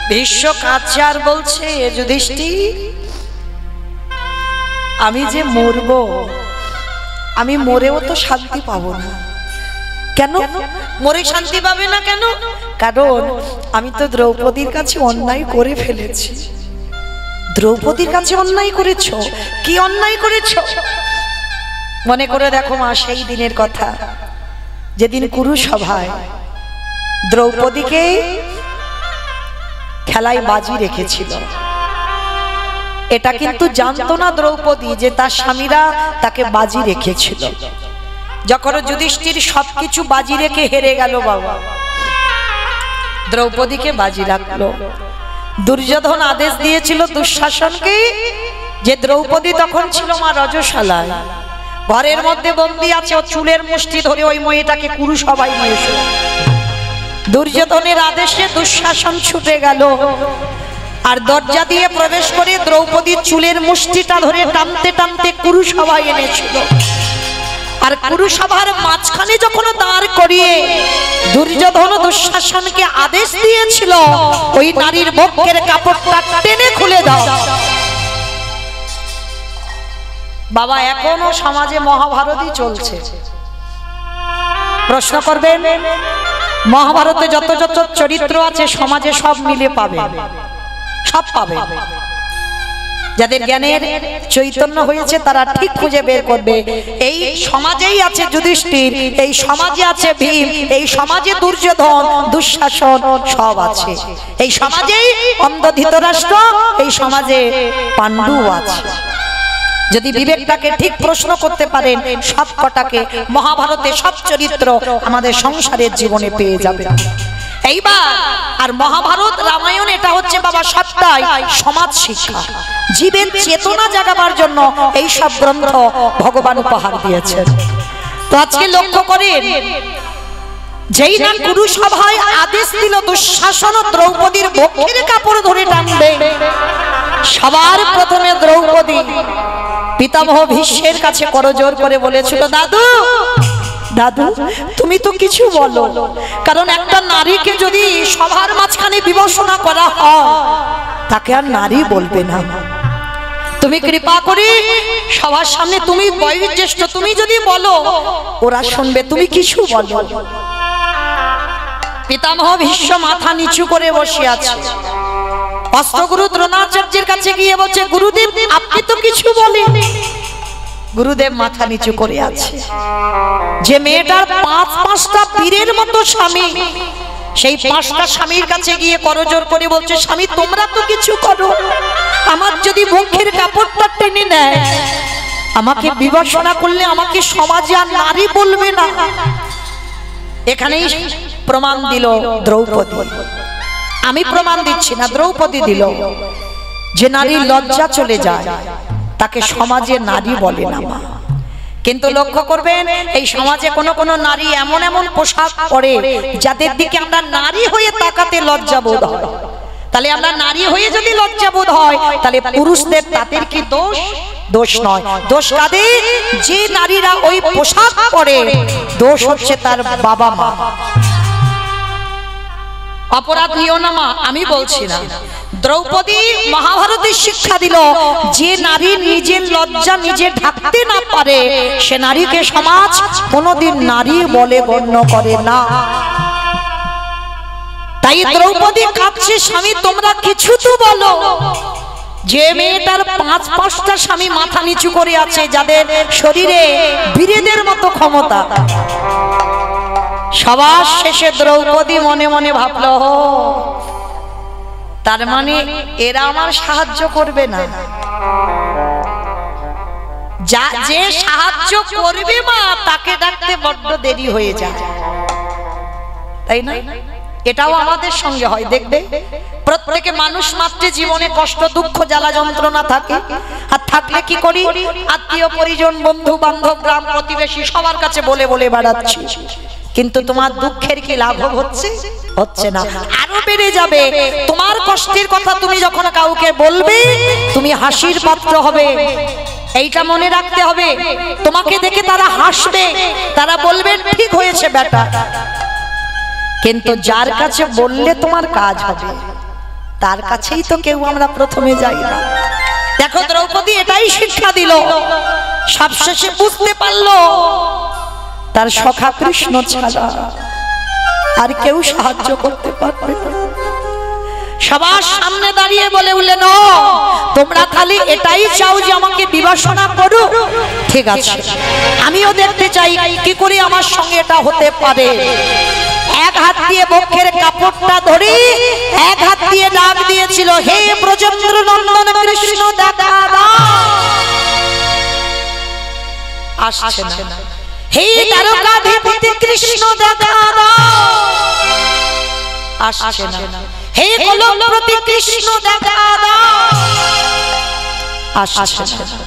ভীষ্ম কাঁদছে আর বলছে, যুধিষ্ঠির আমি যে মরব, আমি মরেও তো শান্তি পাবো না। কেন মরে শান্তি পাবে না কেন? কারণ আমি তো দ্রৌপদীর কাছে অন্যায় করে ফেলেছি। দ্রৌপদীর কাছে অন্যায় করেছো? কি অন্যায় করেছো? মনে করে দেখো মা, সেই দিনের কথা যেদিন কুরুসভায় দ্রৌপদীকে খেলায় বাজি রেখেছিল। এটা কিন্তু জানতো না দ্রৌপদী যে তার স্বামীরা তাকে বাজি রেখেছিল। যখন যুধিষ্ঠির সবকিছু বাজি রেখে হেরে গেল, বাবা দ্রৌপদীকে বাজি রাখলো। দুর্যোধন আদেশ দিয়েছিল দুঃশাসনকে যে দ্রৌপদী তখন ছিল মা রজশালায়, ঘরের মধ্যে বন্দী আছে, ও চুলের মুষ্টি ধরে ওই মেয়েটাকে কুরুসভায় নিয়ে এসো। দুর্যোধনের আদেশে দুঃশাসন ছুটে গেল আর দরজা দিয়ে প্রবেশ করে দ্রৌপদীর চুলের মুষ্টিটা ধরে টানতে টানতে কুরুসভায় এনেছিল। আর কুরুসভার মাঝখানে যখন দাঁড় করিয়ে দুর্যোধন দুঃশাসনকে আদেশ দিয়েছিল ওই নারীর বক্ষের কাপড়টা টেনে খুলে দাও। বাবা এখনো সমাজে মহাভারতই চলছে। প্রশ্ন করবেন, মহাভারতে যত যত চরিত্র আছে সমাজে সব মিলে পাবে, সব পাবে। যাদের জ্ঞানের চৈতন্য হয়েছে তারা ঠিক খুঁজে বের করবে। এই সমাজেই আছে যুধিষ্ঠির, এই সমাজে আছে ভীম, এই সমাজে দুর্যোধন, দুঃশাসন সব আছে। এই সমাজেই অন্ধ ধৃতরাষ্ট্র, এই সমাজে পাণ্ডু আছে। যদি বিবেকটাকে ঠিক প্রশ্ন করতে পারেন, সব কটাকে মহাভারতে সব চরিত্র আমাদের সংসারের জীবনে পেয়ে যাবে। এইবার আর মহাভারত রামায়ণ এটা হচ্ছে বাবা সবটাই সমাজ শিক্ষা, জীবের চেতনা জাগাবার জন্য এই সব গ্রন্থ ভগবান উপহার দিয়েছেন। তো আজকে লক্ষ্য করেন, যেই না কুরুসভায় আদেশ দিল দুঃশাসন দ্রৌপদীর বক্ষের কাপড় ধরে টানবে, সবার প্রথমে দ্রৌপদী পিতামহ ভীষ্মের কাছে করজোড় করে বলেছিল, দাদু দাদু তুমি তো কিছু বলো, কারণ একটা নারীকে যদি সবার মাঝখানে বিবেচনা করা হয় তাকে আর নারী বলবে না। তুমি কৃপা করে সবার সামনে, তুমি বয়োজ্যেষ্ঠ, তুমি যদি বলো ওরা শুনবে, তুমি কিছু বলো। পিতামহ ভীষ্ম মাথা নিচু করে বসে আছে। অস্ত্রগুরু দ্রোণাচার্যের কাছে গিয়ে বলছে, গুরুদেব আপনি তো কিছু বলেন। গুরুদেব মাথা নিচু করে আছে। যে মেয়েটার পাঁচটা বীরের মতো স্বামী, সেই পাঁচটা স্বামীর কাছে গিয়ে করজোড় করে বলছে, স্বামী তোমরা তো কিছু করো, আমার যদি বক্ষের কাপড়টা টেনে নেয়, আমাকে বিবেচনা করলে আমাকে সমাজে আর নারী বলবে না। এখানেই প্রমাণ দিল দ্রৌপদী। আমি প্রমাণ দিচ্ছি না, দ্রৌপদী দিল যে নারীর লজ্জা চলে যায় তাকে সমাজে নারী বলে না মা। কিন্তু লক্ষ্য করবেন, এই সমাজে কোনো কোনো নারী এমন এমন পোশাক পরে যাদের দিকে আমরা নারী হয়ে তাকাতে লজ্জা বোধ হয়। তাহলে আমরা নারী হয়ে যদি লজ্জা বোধ হয়, তাহলে পুরুষদের তাদের কি দোষ? দোষ নয়। দোষ কাদের? যে নারীরা ওই পোশাক পরে, দোষ হচ্ছে তার বাবা মা। অপরাধ নিও না মা, আমি বলছি না। দ্রৌপদী মহাভারতের শিক্ষা দিল, যে নারী নিজের লজ্জা নিজে ঢাকতে না পারে সে নারীকে সমাজ কোনোদিন নারী বলে গণ্য করে না। তাই দ্রৌপদী কাঁদছে, স্বামী তোমরা কিছু তো বলো। যে মেয়েটার পাঁচটা স্বামী মাথা নিচু করে আছে, যাদের শরীরে বীরেদের মতো ক্ষমতা, সবার শেষে দ্রৌপদী মনে মনে ভাবলো, তার মানে এরা আমার সাহায্য করবে না। যা যে সাহায্য করবে মা তাকে ডাকতে বড্ড দেরি হয়ে যায়, তাই না? এটাও আমাদের সঙ্গে হয়, দেখবে প্রত্যেকে মানুষ মাত্রে জীবনে কষ্ট দুঃখ জ্বালা যন্ত্রণা থাকে, আর থাকলে কি করি আত্মীয় পরিজন বন্ধু বান্ধব গ্রাম প্রতিবেশী সবার কাছে বলে বলে বেড়াচ্ছি, কিন্তু তোমার দুঃখের কি লাঘব হচ্ছে? হচ্ছে না, আরো বেড়ে যাবে। তোমার কষ্টের কথা তুমি যখন কাউকে বলবে তুমি হাসির পাত্র হবে, এইটা মনে রাখতে হবে। তোমাকে দেখে তারা হাসবে, তারা বলবে ঠিক হয়েছে বেটা, কিন্তু যার কাছে বললে তোমার কাজ হবে তার কাছেই তো কেউ আমরা প্রথমে যাই না। দেখো দ্রৌপদী এটাই শিক্ষা দিল, সবশেষে বুঝতে পারলো তার সখা কৃষ্ণ ছাড়া আর কেউ সাহায্য করতে পারবে না। সবার সামনে দাঁড়িয়ে বলে উঠলেন, তোমরা খালি এটাই চাও যে আমাকে বিবাসনা করো, ঠিক আছে, আমিও দেখতে চাই কি করে আমার সঙ্গে এটা হতে পারে। এক হাত দিয়ে বক্ষের কাপড়টা ধরে এক হাত দিয়ে ডাক দিয়েছিল, হে ব্রজেন্দ্র নন্দন কৃষ্ণ দেখা দাও। আসছে না। হে দ্বারকাধীপতি কৃষ্ণ দেখা দাও। আসছে না। হে গোলকপতি কৃষ্ণ দেখা দাও। আসছে না।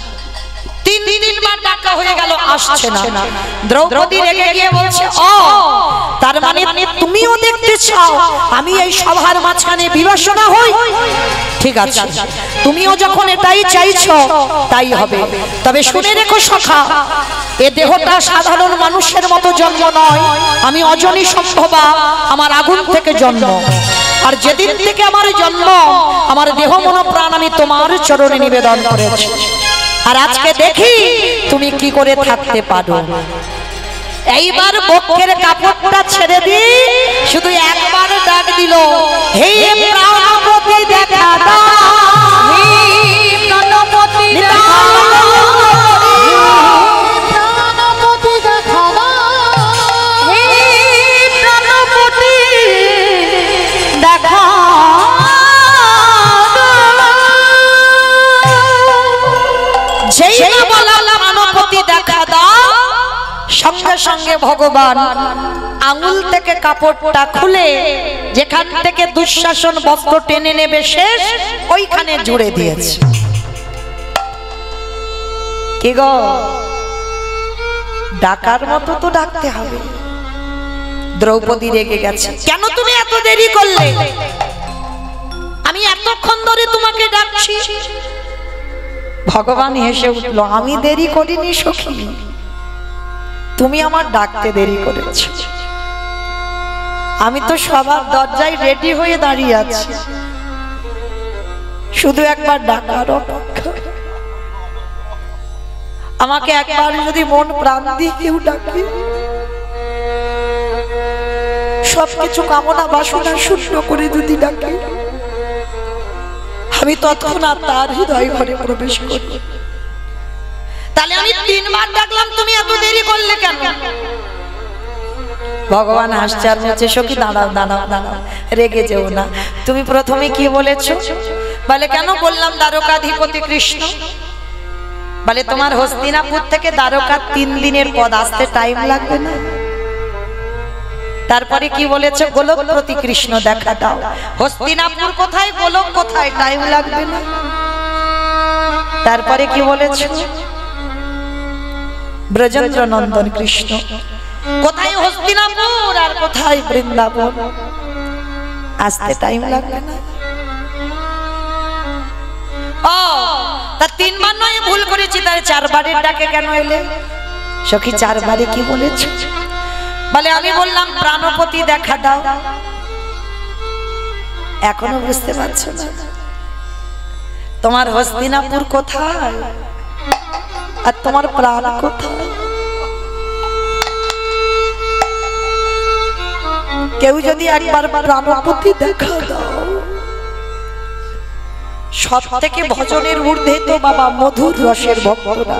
তিনবার ডাকা হয়ে গেল, আসছে না। দ্রৌপদী রেগে গিয়ে বলছে, তার মানে তুমিও দেখতে চাও আমি এই সভার মাঝখানে বিবাসনা হই? ঠিক আছে, তুমিও যখন এটাই চাইছো তাই হবে। তবে শুনে রেখো সখা, এ দেহটা সাধারণ মানুষের মতো জন্ম নয়, আমি অজনী সম্ভবা, আমার আগুন থেকে জন্ম। আর যেদিন থেকে আমার জন্ম আমার দেহ মন প্রাণ আমি তোমার চরণে নিবেদন করেছি, আর আজকে দেখি তুমি কি করে থাকতে পারো। এইবার বক্ষের কাপড়টা ছেড়ে দি, শুধু একবার ডাক দিল, হে প্রাণপতি দেখা দাও। হে প্রাণপতি দেখা দাও। প্রাণপতি দেখা দাও। হে প্রাণপতি দেখা দেখা দাও। সঙ্গে সঙ্গে ভগবান আঙুল থেকে কাপড়টা খুলে যেখান থেকে দুঃশাসন বস্ত্র টেনে নেবে শেষ ওইখানে জুড়ে দিয়েছে। কি গো, ডাকার মতো তো ডাকতে হবে। দ্রৌপদী রেগে গেছে, কেন তুমি এত দেরি করলে? আমি এতক্ষণ ধরে তোমাকে ডাকছি। ভগবান হেসে উঠল, আমি দেরি করিনি সখী, তুমি আমার ডাকতে দেরি করেছ। আমি তো সবার দরজায় রেডি হয়ে দাঁড়িয়ে আছি, শুধু একবার ডাকার অপেক্ষা। আমাকে একবার যদি মন প্রাণ দিয়ে কেউ ডাকে, সবকিছু কামনা বাসনা শূন্য করে যদি ডাকে, আমি তৎক্ষণাৎ তার হৃদয় ঘরে প্রবেশ করি। তাহলে আমি তিনবার ডাকলাম, তুমি এত দেরি করলে কেন? ভগবান হাসছে আর বলছে, সখী দাঁড়াও দাঁড়াও দাঁড়াও, রেগে যেও না। তুমি প্রথমে কি বলেছো? বলে কেন বললাম দ্বারকাধীপতি কৃষ্ণ। বলে তোমার হস্তিনাপুর থেকে দ্বারকা 3 দিনের পথ, আসতে টাইম লাগবে না? তারপরে কি বলেছে? গোলকপতি কৃষ্ণ দেখা দাও। হস্তিনাপুর কোথায়, গোলক কোথায়, টাইম লাগবে না? তারপরে কি বলেছে? ব্রজেন্দ্র নন্দন কৃষ্ণ। কোথায় হস্তিনাপুর আর কোথায় বৃন্দাবন, আসতে টাইম লাগবে না? ও তা 3 বার নয় ভুল করেছি, তাহলে 4 বারের ডাকে কেন এলে? সখী 4 বারে কি বলেছে? বলে আমি বললাম প্রাণপতি দেখা দাও। এখনো বুঝতে পারছো না? তোমার হস্তিনাপুর কোথায় আর তোমার প্রাণ কোথায়? কেউ যদি একবার প্রাণপতি দেখা দাও, সব থেকে ভজনের ঊর্ধ্বে তো বাবা মধুর রসের ভক্তরা।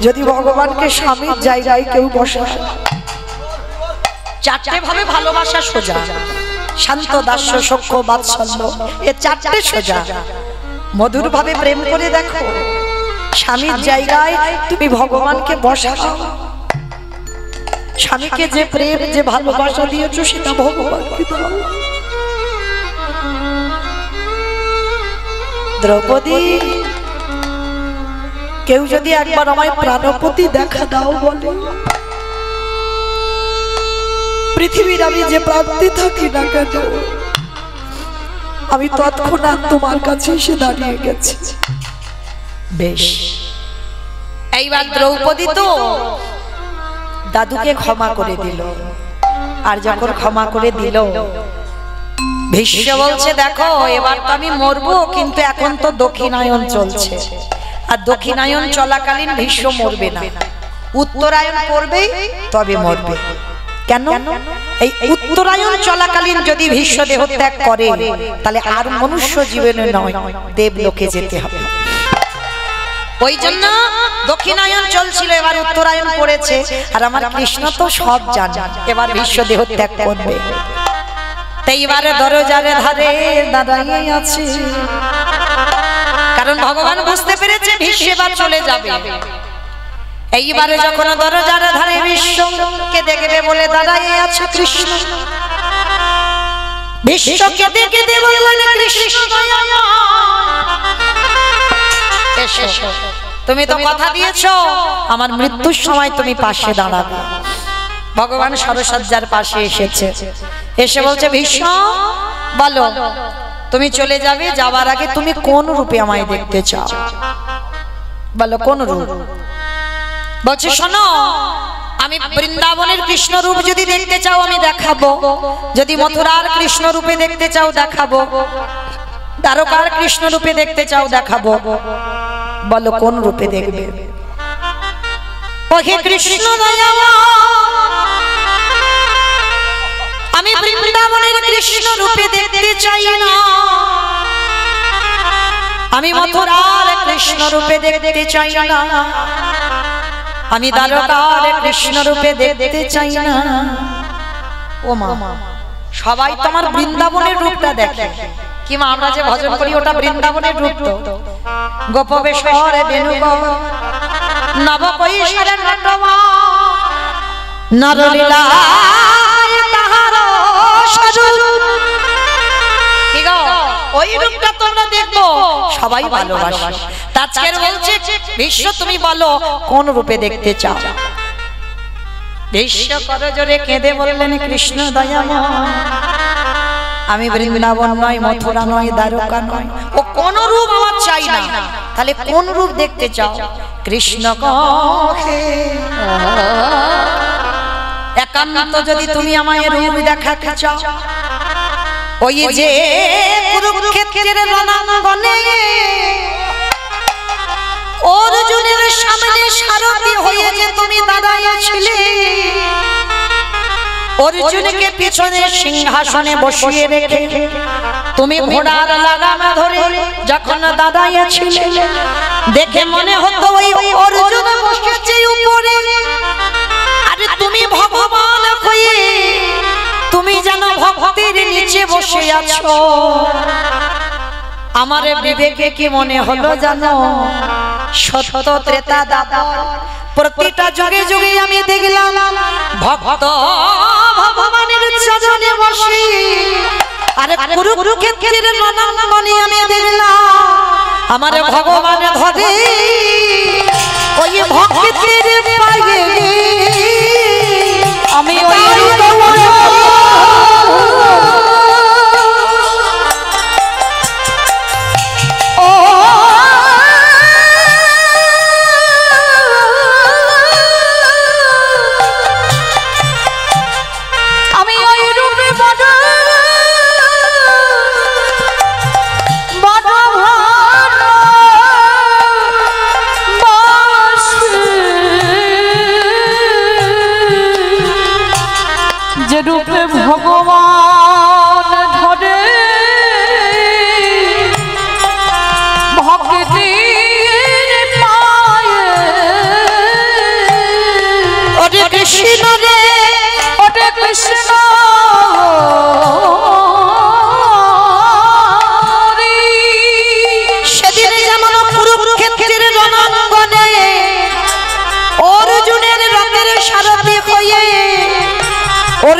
যদি ভগবানকে স্বামীর জায়গায় কেউ বসায়, 4টে ভাবে ভালোবাসা সোজা, শান্ত দাস্য সখ্য বাৎসল্য, এ 4টে সোজা। মধুর ভাবে প্রেম করে দেখো, স্বামীর জায়গায় তুমি ভগবানকে বসাও। স্বামীকে যে প্রেম যে ভালোবাসা দিয়েছো সেটা ভগবানকে দাও। দ্রৌপদী, কেউ যদি একবার আমায় প্রাণপতি দেখা দাও বলে, পৃথিবীর আমি যে প্রান্তে থাকি না কেন, আমি তৎক্ষণাৎ তোমার কাছে এসে দাঁড়িয়ে গেছি। বেশ, এইবার দ্রৌপদী তো দাদুকে ক্ষমা করে দিল। আর যখন ক্ষমা করে দিল, ভীষ্ম বলছে দেখো এবার তো আমি মরবো, কিন্তু এখন তো দক্ষিণায়ন চলছে, আর দক্ষিণায়ন চলাকালীন ভীষ্ম মরবে না, উত্তরায়ণ পড়বে তবে মরবে। কেন? এই উত্তরায়ণ চলাকালীন যদি ভীষ্ম দেহ ত্যাগ করে তাহলে আর মনুষ্য জীবনে নয়, দেবলোকে যেতে হবে। ওই জন্য দক্ষিণায়ন চলছিল, এবার উত্তরায়ণ পড়েছে, আর আমার কৃষ্ণ তো সব জানে, এবার ভীষ্ম দেহ ত্যাগ করবে। এইবারে দরজার ধারে দাঁড়িয়ে আছে, কারণ ভগবান বুঝতে পেরেছে ভীষ্ম এবার চলে যাবে। এইবারে যখন দরজার ধারে ভীষ্মকে দেখবে বলে দাঁড়িয়ে আছে কৃষ্ণ, ভীষ্মকে দেখে বললেন কৃষ্ণ এসো, তুমি তো কথা দিয়েছো আমার মৃত্যুর সময় তুমি পাশে দাঁড়াবে। ভগবান সরসজ্জার পাশে এসেছে, এসে বলছে ভীষ্ম বলো তুমি চলে যাবে, যাবার আগে তুমি কোন রূপে আমায় দেখতে চাও? বলো কোন রূপ? বলছে শোনো, আমি বৃন্দাবনের কৃষ্ণ রূপ যদি দেখতে চাও আমি দেখাবো, যদি মথুরার কৃষ্ণ রূপে দেখতে চাও দেখাবো, দ্বারকার কৃষ্ণ রূপে দেখতে চাও দেখাবো। বলো কোন রূপে দেখবে? ওহে কৃষ্ণ আমি বৃন্দাবনের কৃষ্ণ রূপে দেখতে চাই না, আমি মথুরার কৃষ্ণ রূপে দেখতে চাই না, আমি দ্বারকার কৃষ্ণ রূপে দেখতে চাই না। ও মা, সবাই তোমার বৃন্দাবনের রূপটা দেখে, কি মা আমরা যে ভজন করি ওটা বৃন্দাবনের রূপ তো। গোপবেশ্বরে বেণুগর নবকৈশোরে নটমা নরলীলায় তাহার স্বরূপ। কি গো, ওই রূপটা তোমরা দেখো, সবাই ভালোবাসে। তাজকের বলছে ভীষ্ম তুমি বলো কোন রূপে দেখতে চাও? ভীষ্ম করজোরে কেঁদে বললেন কৃষ্ণ দয়াময়, আমি বৃন্দাবন নয়, মথুরা নয়, দ্বারকা নয়, ও কোন রূপ আমার চাই না। তাহলে কোন রূপ দেখতে চাও? কৃষ্ণ কহে একান্ত যদি তুমি আমায় রূপ দেখাতে চাও, ওই যে কুরুক্ষেত্রের রণাঙ্গনে অর্জুনের সামনে সারথি হয়ে যে তুমি দাঁড়াইয়াছিলে, অর্জুনকে পিছনে সিংহাসনে বসিয়ে রেখে তুমি ঘোড়ার লাগাম ধরে যখন দাঁড়াইয়াছিলে, দেখে মনে হতো ওই অর্জুন বসেছে উপরে, আরে তুমি ভগবান হয়ে তুমি যেন ভক্তির নিচে বসে আছো। আমার বিবেকে কি মনে হলো জানো, সত্য ত্রেতা দ্বাপর প্রতিটা যুগে যুগে আমি দেখলাম ভক্ত ভগবানের চরণে বসে, আরে কুরুক্ষেত্রের রণাঙ্গনে আমি দেখলাম আমার ভগবান ধরে ওই ভক্তির পায়ে আমি ওই रूप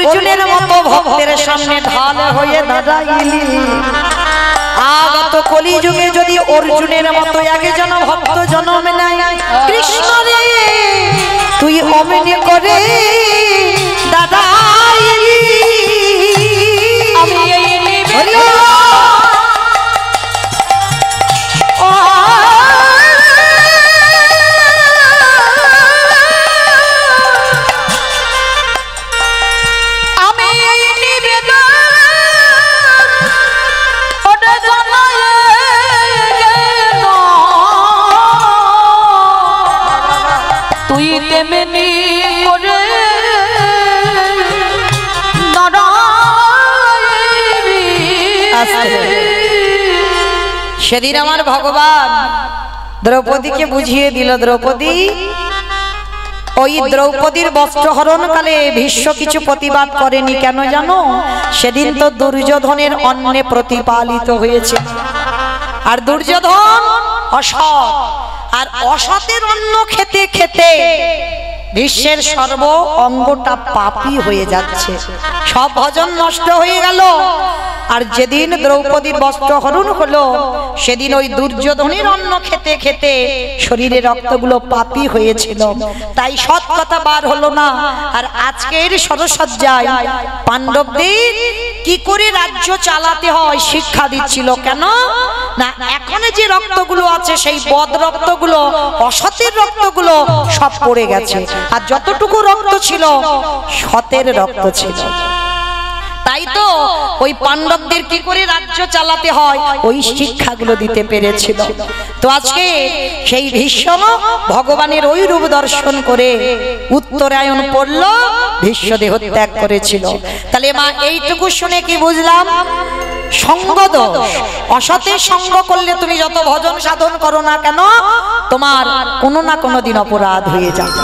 অর্জুনের মতো ভক্তের সামনে ঢাল হয়ে দাঁড়াইলি। আগত কলিযুগে যদি অর্জুনের মতো একজন ভক্ত জন্ম নেয়, কৃষ্ণ রে তুই অমনি করে দাঁড়াইলি। আমি এই নিবেদন তুই তেমনি করে সেদিন আমার ভগবান দ্রৌপদীকে বুঝিয়ে দিল, দ্রৌপদী ওই দ্রৌপদীর বস্ত্রহরণ কালে ভীষ্ম কিছু প্রতিবাদ করেনি, কেন জানো? সেদিন তো দুর্যোধনের অন্নে প্রতিপালিত হয়েছে, আর দুর্যোধন অসৎ, আর অসতের অন্ন খেতে খেতে বিশ্বের সর্ব অঙ্গটা পাপী হয়ে যাচ্ছে, সব ভজন নষ্ট হয়ে গেল। আর যেদিন দ্রৌপদীর বস্ত্র হরণ হলো, সেদিন ওই দুর্যোধনের অন্ন খেতে খেতে শরীরে রক্তগুলো পাপী হয়েছিল, তাই সৎ কথা বার হলো না। আর আজকের সরসজ্জায় পাণ্ডবদের কি করে রাজ্য চালাতে হয় শিক্ষা দিচ্ছিল, কেন না এখন যে রক্তগুলো আছে সেই বদ রক্তগুলো, অসতের রক্তগুলো সব পড়ে গেছে, আর যতটুকু রক্ত ছিল সতের রক্ত ছিল। তাই তো ওই পাণ্ডবদের কি করে রাজ্য চালাতে হয় ওই শিক্ষাগুলো দিতে পেরেছিল। তো আজকে সেই ভীষ্ম ভগবানের ওই রূপ দর্শন করে উত্তরায়ণ পড়ল, ভীষ্ম দেহ ত্যাগ করেছিল। তাহলে মা এইটুকু শুনে কি বুঝলাম? সঙ্গ দোষ, অসতের সঙ্গ করলে তুমি যত ভজন সাধন করো না কেন, তোমার কোনো না কোনো দিন অপরাধ হয়ে যাবে।